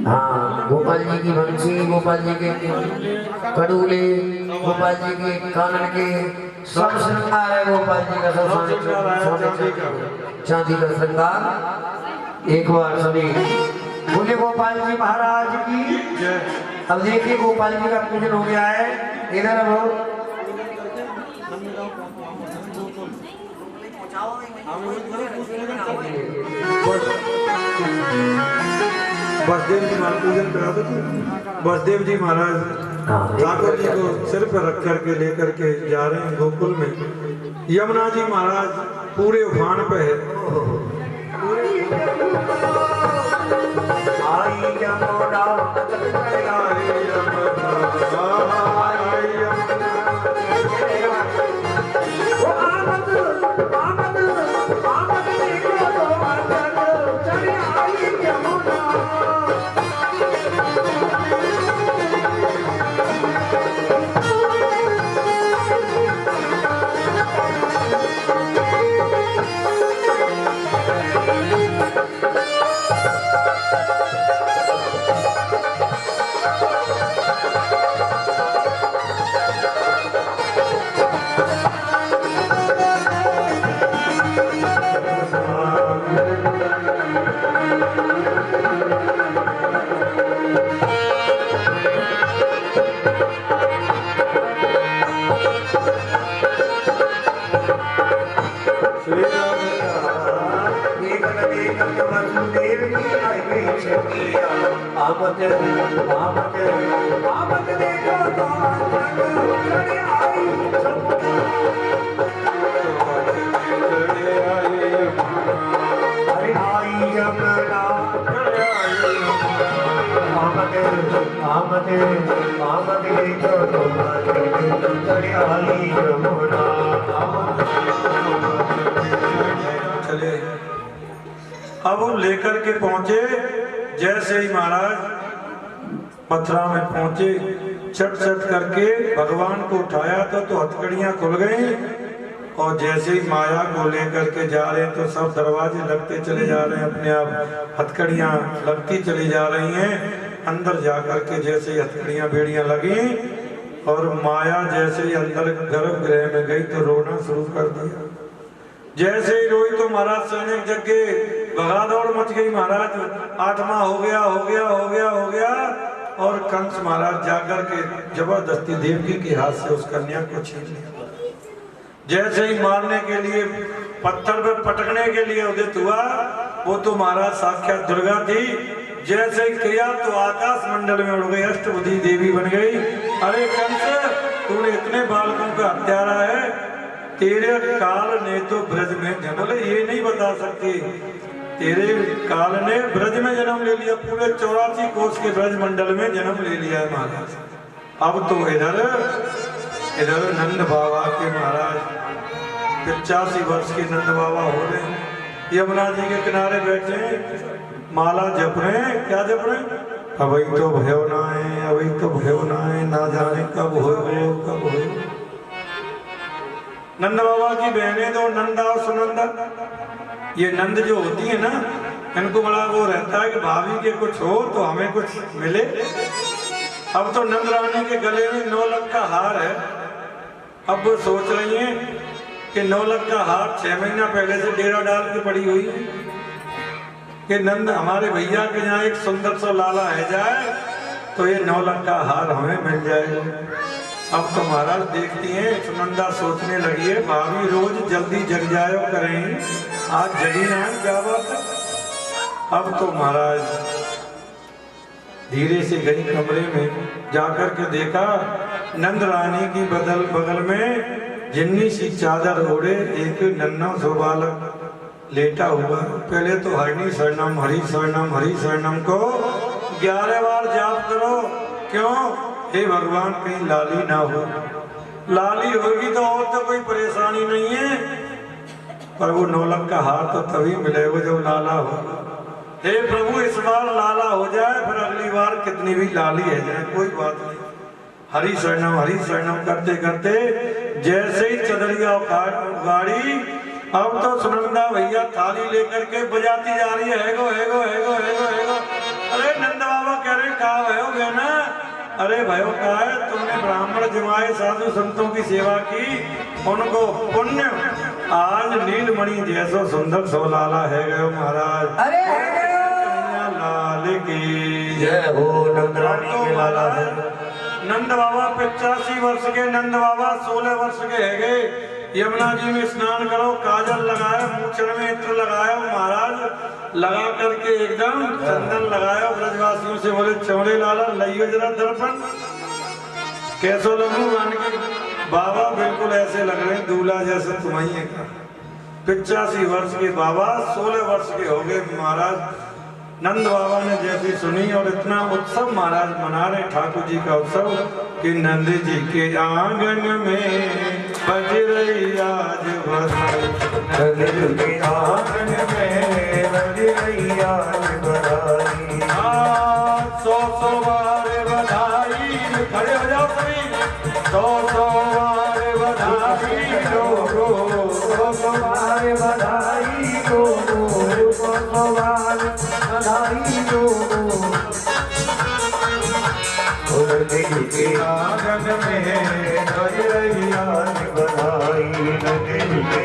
हाँ, गोपाल जी की बंसी, गोपाल जी के कड़ूले, गोपाल जी के कानन के सब श्रृंगार है। गोपाल जी का सब चांदी का श्रृंगार। एक बार सभी बोले गोपाल जी महाराज की। अब देखिए गोपाल जी का पूजन हो गया है। इधर अब बसदेव जी महाराज पूजन करा दो। बसदेव जी महाराज ठाकुर जी को सिर पर रख करके लेकर के जा रहे हैं गोकुल में। यमुना जी महाराज पूरे उफान पे है। आई यमुना चले अब वो लेकर के पहुंचे। जैसे ही महाराज मथुरा में पहुंचे, चट चट करके भगवान को उठाया तो हथकड़ियां खुल गई। और जैसे ही माया को लेकर के जा रहे हैं तो सब दरवाजे लगते चले जा रहे हैं, अपने आप हथकड़ियां लगती चली जा रही हैं। अंदर जा करके जैसे ही हथकड़ियां बेड़ियां लगी और माया जैसे ही अंदर गर्भगृह में गई तो रोना शुरू कर दिया। जैसे ही रोई तो महाराज सैनिक जग गए, भगादौड़ मच गई। महाराज आत्मा हो गया, हो गया, हो गया, हो गया। और कंस महाराज जाकर के जबरदस्ती देवकी के हाथ से उस कन्या को छीन लिया। जैसे ही मारने के लिए, पत्थर पर पटकने के लिए उदित हुआ, वो तो महाराज साक्षात दुर्गा थी। जैसे ही किया तो आकाश मंडल में उड़ गई, अष्टभुजी देवी बन गई। अरे कंस, तूने इतने बालकों का हत्यारा है, तेरे काल ने तो ब्रज में जन्म, ये नहीं बता सकती, तेरे काल ने ब्रज में जन्म ले लिया, पूरे 84 कोस के ब्रज मंडल में जन्म ले लिया है महाराज। अब तो इधर नंद बाबा के महाराज 85 वर्ष के नंद बाबा हो रहे हैं, यमुना जी के किनारे बैठे, माला जप रहे हैं। क्या जप रहे हैं? अभी तो भयो ना है, अभी तो भयो ना है, ना जाने कब हो कब हो। नंद बाबा की बहनें तो नंदा और सुनंदा, ये नंद जो होती है ना, इनको बड़ा वो रहता है कि भाभी के कुछ हो तो हमें कुछ मिले। अब तो नंद रानी के गले में 9 लाख का हार है। अब वो सोच रही हैं कि 9 लाख का हार 6 महीना पहले से डेरा डाल के पड़ी हुई है कि नंद हमारे भैया के यहाँ एक सुंदर सा लाला है जाए तो ये 9 लाख का हार हमें मिल जाएगा। अब तो महाराज देखती हैं सुनंदा सोचने लगी है भाभी रोज जल्दी जग जायो करें, आज जगी ना क्या बात है। अब तो महाराज धीरे से गई कमरे में, जाकर के देखा नंद रानी की बगल में जिन्नी सी चादर ओढ़े एक नन्हा सो बालक लेटा हुआ। पहले तो हरि शरणम हरि शरणम हरि शरणम को 11 बार जाप करो। क्यों? हे भगवान कहीं लाली ना हो, लाली होगी तो और तो कोई परेशानी नहीं है, पर वो 9 लाख का हार तो तभी मिलेगा जब लाला हो। हे प्रभु इस बार लाला हो जाए, फिर अगली बार कितनी भी लाली है जाए कोई बात नहीं। हरि शरणम करते करते जैसे ही चदरिया गाड़ी, अब तो सुनंदा भैया थाली लेकर के बजाती जा रही है हैगो हैगो हैगो हैगो हैगो। अरे नंद बाबा कह रहे कहा भयो बहना, अरे भयो कहा है तुमने ब्राह्मण जमाए साधु संतों की सेवा की, उनको पुण्य आज नीलमणि जैसो सुंदर सो लाला है गयो महाराज। अरे लाल की जय हो। नंद रानी के लाला है। नंद बाबा 85 वर्ष के, नंद बाबा 16 वर्ष के है गए। यमुना जी में स्नान करो, काजल लगाओ, मूछन में इत्र लगाओ महाराज, लगा करके एकदम चंदन लगाओ। ब्रजवासियों से बोले चौड़े लाला लइयो जरा दर्पण, कैसो लगू? मान के बाबा बिल्कुल ऐसे लग रहे दूल्हा जैसे तुम्हारी है। 85 वर्ष के बाबा 16 वर्ष के हो गए महाराज। नंद बाबा ने जैसी सुनी और इतना उत्सव महाराज मना रहे ठाकुर जी का उत्सव कि नंद जी के आंगन में बज रही आज बधाई, नंद जी के आंगन में बज रही आज बधाई। 100 बार बधाई, खड़े हो जाओ सभी, 100 बार बधाई लोगो, 100 बार बधाई लोगो, 100 बार बधाई लोगो। नंद जी के आंगन में बज रही आज बधाई, नंद जी के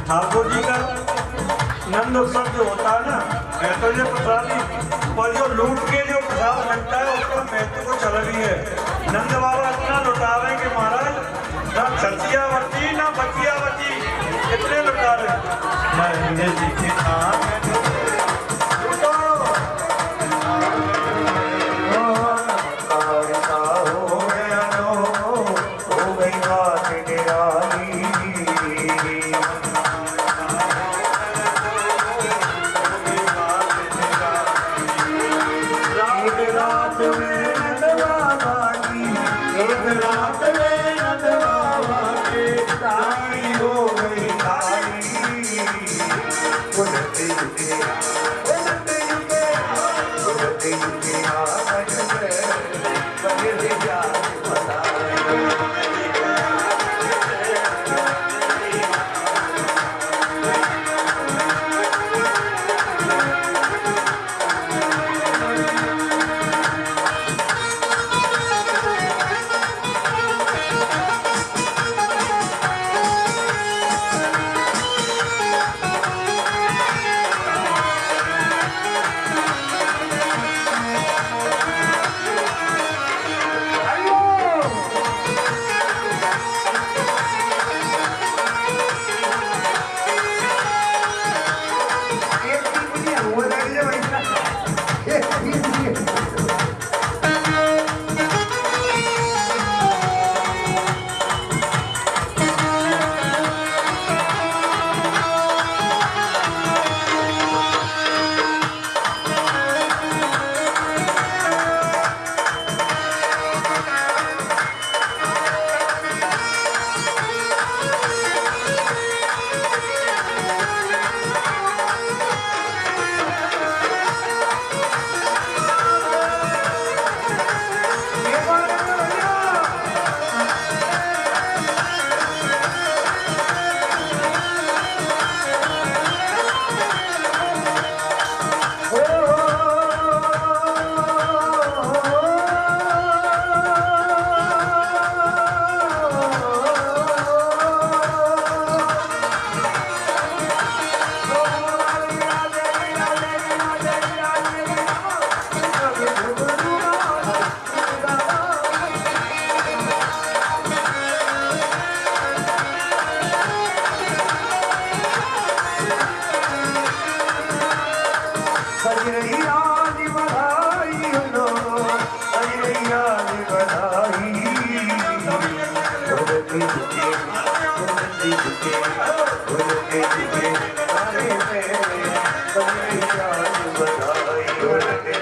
ठाकुर जी का नंद उत्सव जो होता है ना, महत्व जो प्रसादी पर जो लूट के जो प्रसाद लगता है उसका महत्व कुछ अलग ही है। नंद बाबा इतना लुटा रहे कि महाराज ना छतिया बची ना बचिया बची, इतने लुटा रहे। नंद जी के आंगन लुटो, हो गया हो गई बात निराली। रात में नंद बाबा की, एक रात में नंद बाबा की तारी हो गई तारी। उड़ते उड़ते उड़ते उड़ते उड़ते उड़ते आकाश में बज रही आज बधाई। सजरैया जी बधाई लो सजरैया जी बधाई बोलते झुके बोलते झुके बोलते झुके अरे मेरे सजरैया जी बधाई बोलते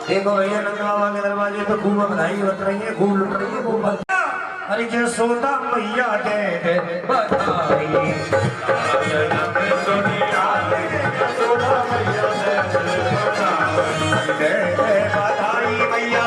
देखो भैया नंद बाबा के दरवाजे पे खूब बधाई बट रही है, खूब लुट रही है, खूब अरे जसोदा मैया दे बधाई बधाई मैया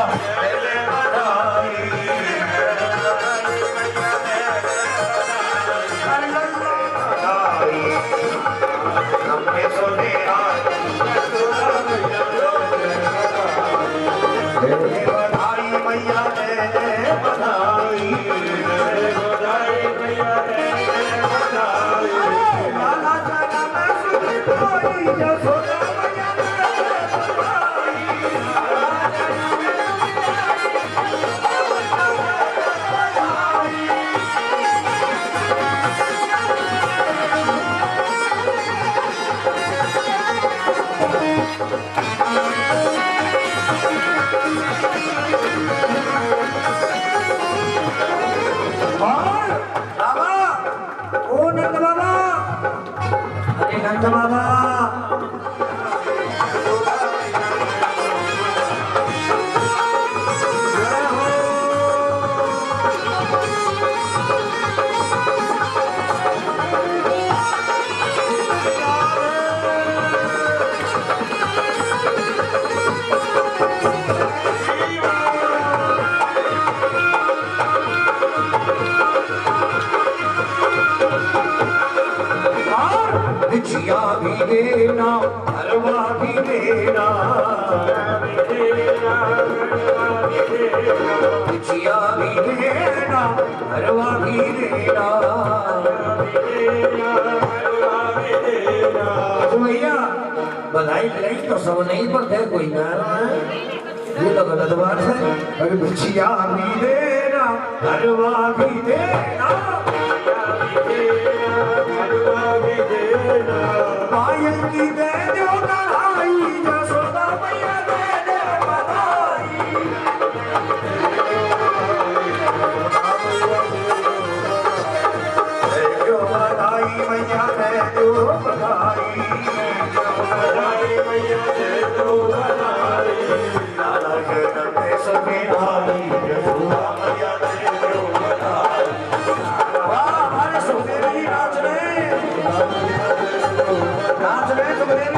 भी देना हलवा भी देना जिया भी देना हलवा भी देना भैया बधाई बधाई तो सब नहीं पड़ते कोई ना ये तो गलत बात है। अरे भजिया भी देना हलवा भी देना पायल की दे दो कढ़ाई जसोदा मैया दे दे बधाई दो बधाई मैया दे दो बधाई मैया दे दो बधाई लाला के नंदे सके आई जसोदा मैया दे दो बधाई वाह हमारे सुखदेव नाच रहे सुखदेव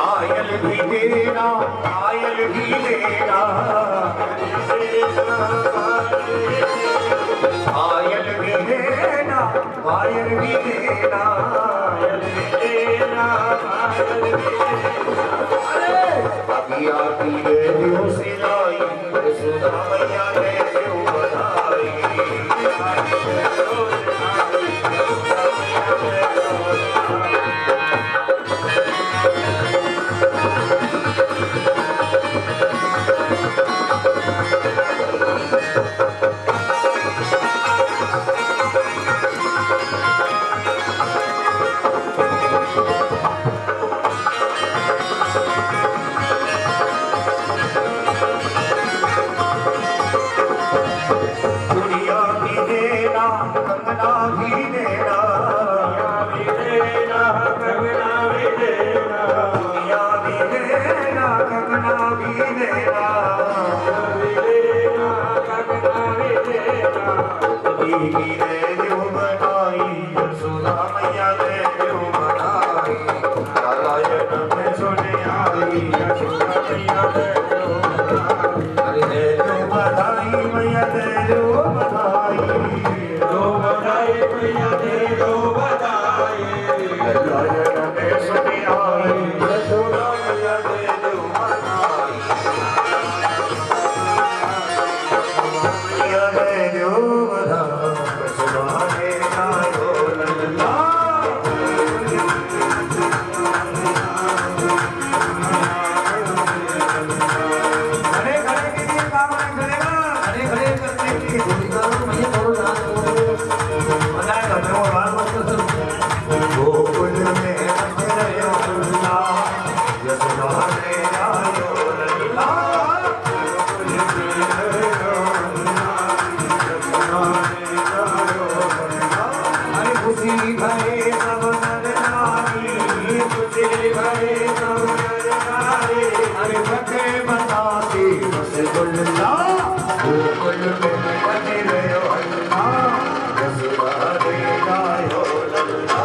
आयल भी देना आयल भी देना आयल भी देना अरे अभी आती है दियो सिलाई सुधा मैया ने जो बना कंगना भी देना कंगना भी देना दुनिया भी देना कंगना भी देना कंगना भी देना बीवी ने जो बनाई यशोदा मैया ने जो बनाई नारायण में सुने आई यशोदा मैया ने जो बनाई मैया ने जो बनाई मैया ने जो बनाई नारायण में सुने आई यशोदा मैया ने जो बनाई मैया ने जो बनाई सुभाने आयो लल्ला खड़े खड़े के लिए काम नहीं करेगा खड़े खड़े करने के लिए भूमिका मैया बोलो ना बनाए करो बात गोकुल में रहो लल्ला यशोदाने आयो लल्ला गोकुल में रहो लल्ला यशोदाने आयो लल्ला अरे खुशी भरे सब नर नारी खुशी भरे सब नर नारी अरे बखे बताती बस गुल्ला गोकुल में बने रहो अल्लाह यशोदाने आयो लल्ला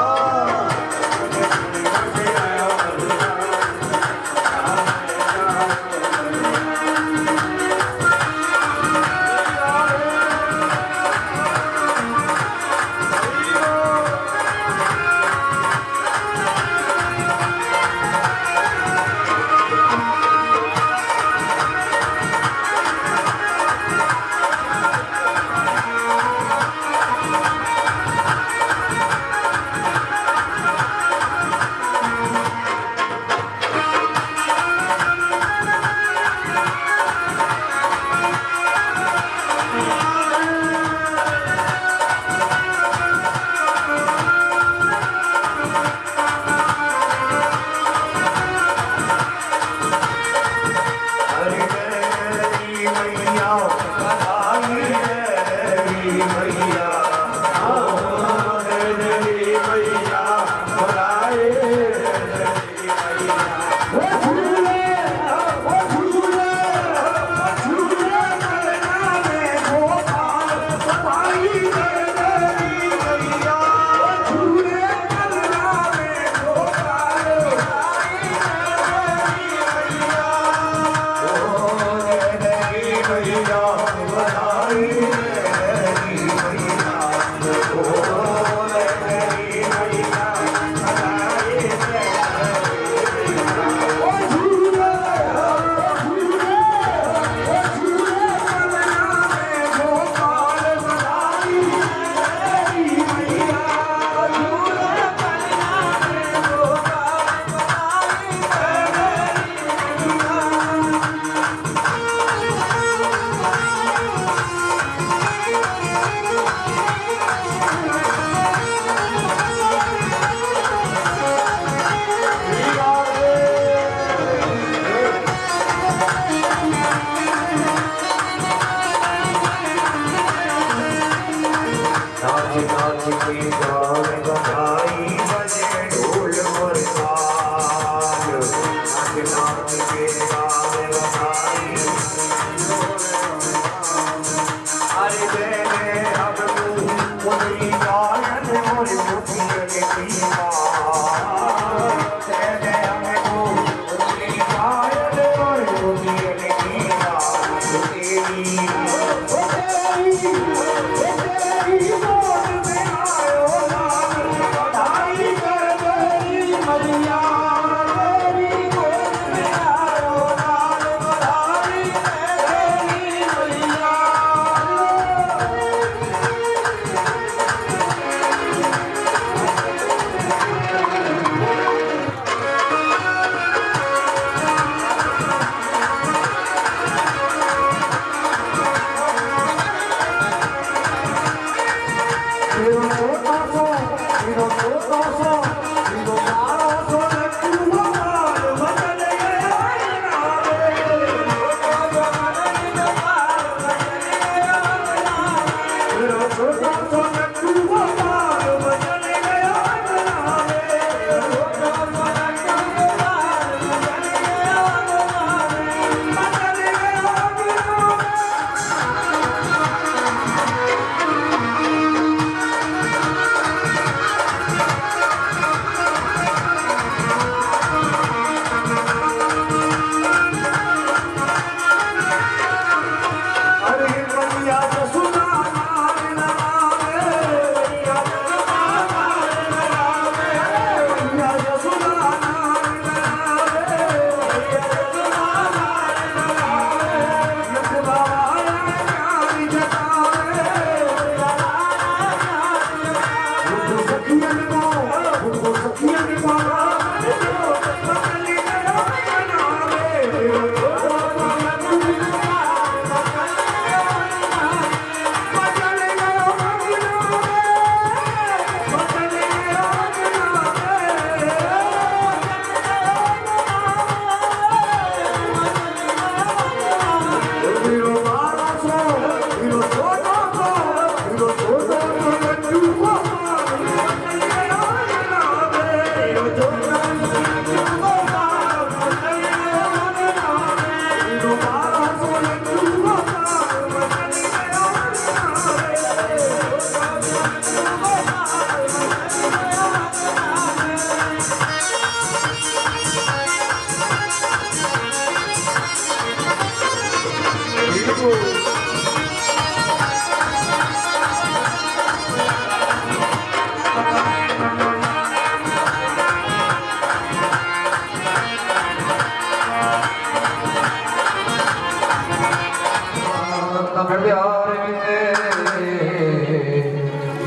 Oh,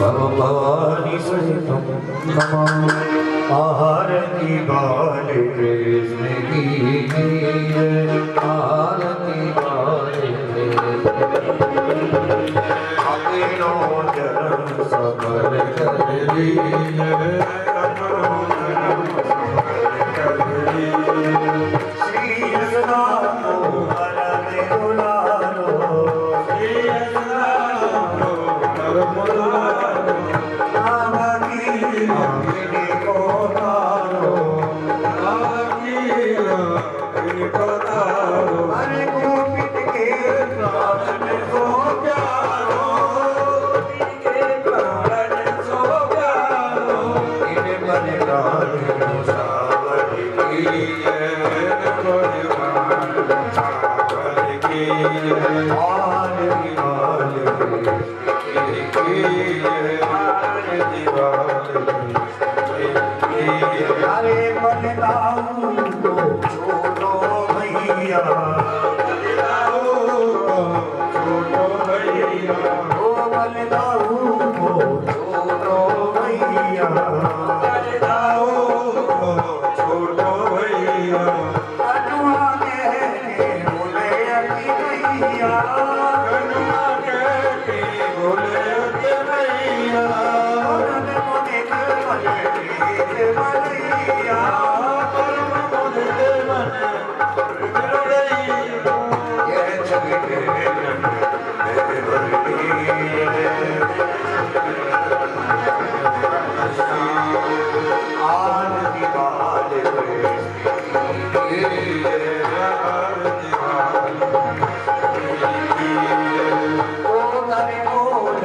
भवं भवानी सहितं नमामि। आरती बाल कृष्ण की आरती बाले अपनो जन्म सफल कर लीजिए। श्री यशनाथो हरने दुलारो आवागी आगे को तारो हरे गोपित के प्राण को प्यारो के प्राण सो प्यारो इन मन प्राण सावरी अरे बलिदाऊ को छोड़ो भैया ओ बलिदाऊ को छोड़ो भैया कनुआ के बोले अति भैया मन मुनि के भैया ये छवि आरती बाल ओ करे बोल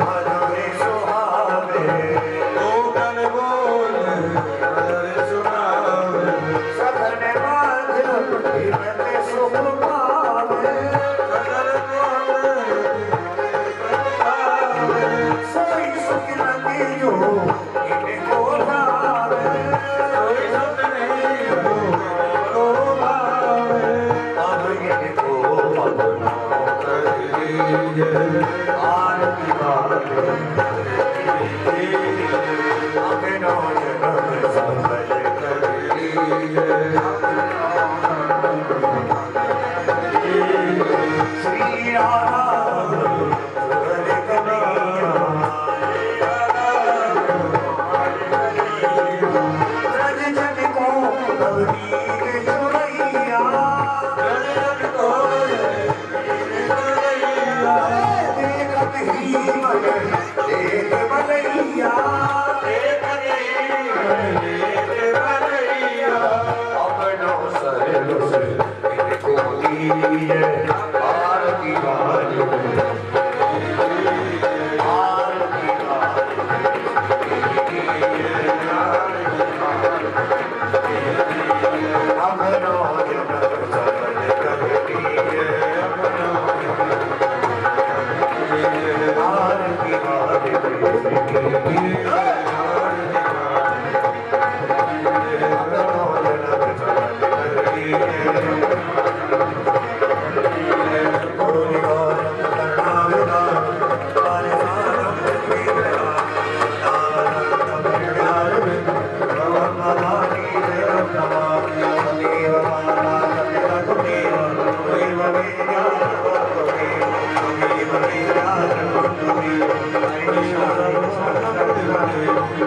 मधुरे सुहावे सघन बाज बिरते सुख पावे सोई सुख नदी जो इनको भावे अब इनको अपना आरती बाले अपनो जन्म सफल कर श्री राधा हरे कन्हैया ब्रज जन को गौरी चुरैया देखत ही मन देख बलैया अपनो सरल से इनको दीजिए आरती वाली आरती अपनो जन्म सफल कर दीजिए आरती वाली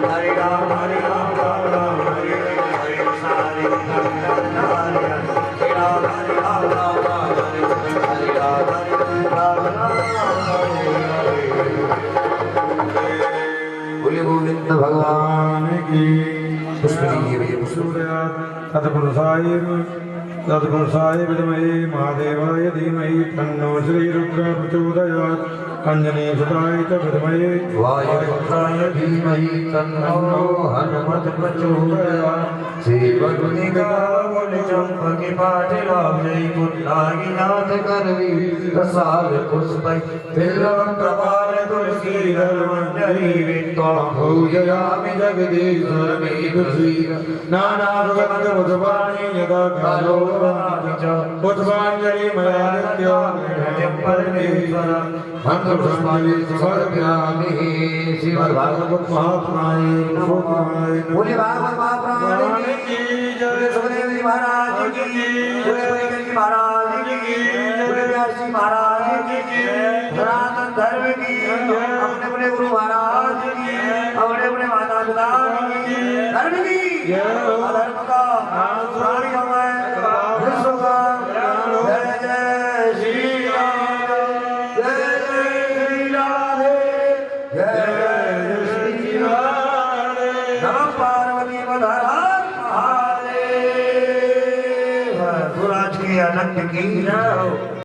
हरे राम राम राम हरे हरे हरे राम हरे राम राम हरे राम बोले गोविंद भगवान की। पुष्प दीजिए भैया पुष्प। तत्पुरुषाय विद्महे महादेवाय धीमहि तन्नो श्रीरुद्रः प्रचोदयात्। अंजनीसुताय च विद्महे वायुपुत्राय धीमहि तन्नो हनुमत् प्रचोदयात्। सेवकुनिका बोले चंपकी पाटिलाभै पुन्नागिनाथ करवी रसाल पुष्पै बिल्वं प्रपाल तुलसी दलमंजरी वित्वां पूजयामि जगदीश्वरमेघश्रीर नानासुगन्ध पुष्पाणि यदा कालो वनामि च पुष्पाञ्जलि मया नित्यं परमेश्वर मन्त्रपुष्पाणि समर्पयामि। श्रीमद् भागवत महापुराण नमः। बोले भागवत महापुराण की जय। बोले सुखदेव जी महाराज की जय। बोले बलिदेव जी महाराज की जय। बोले व्यास जी महाराज की जय। सनातन धर्म की अपने अपने गुरु महाराज की अपने अपने माता पिता की धर्म की अधर्म का प्राणियों में विश्व का जय जय श्री राम जय जय श्री राधे जय जय श्री राधे नमः पार्वती पधार महादेव। गुरुराज के अनंत की जय हो।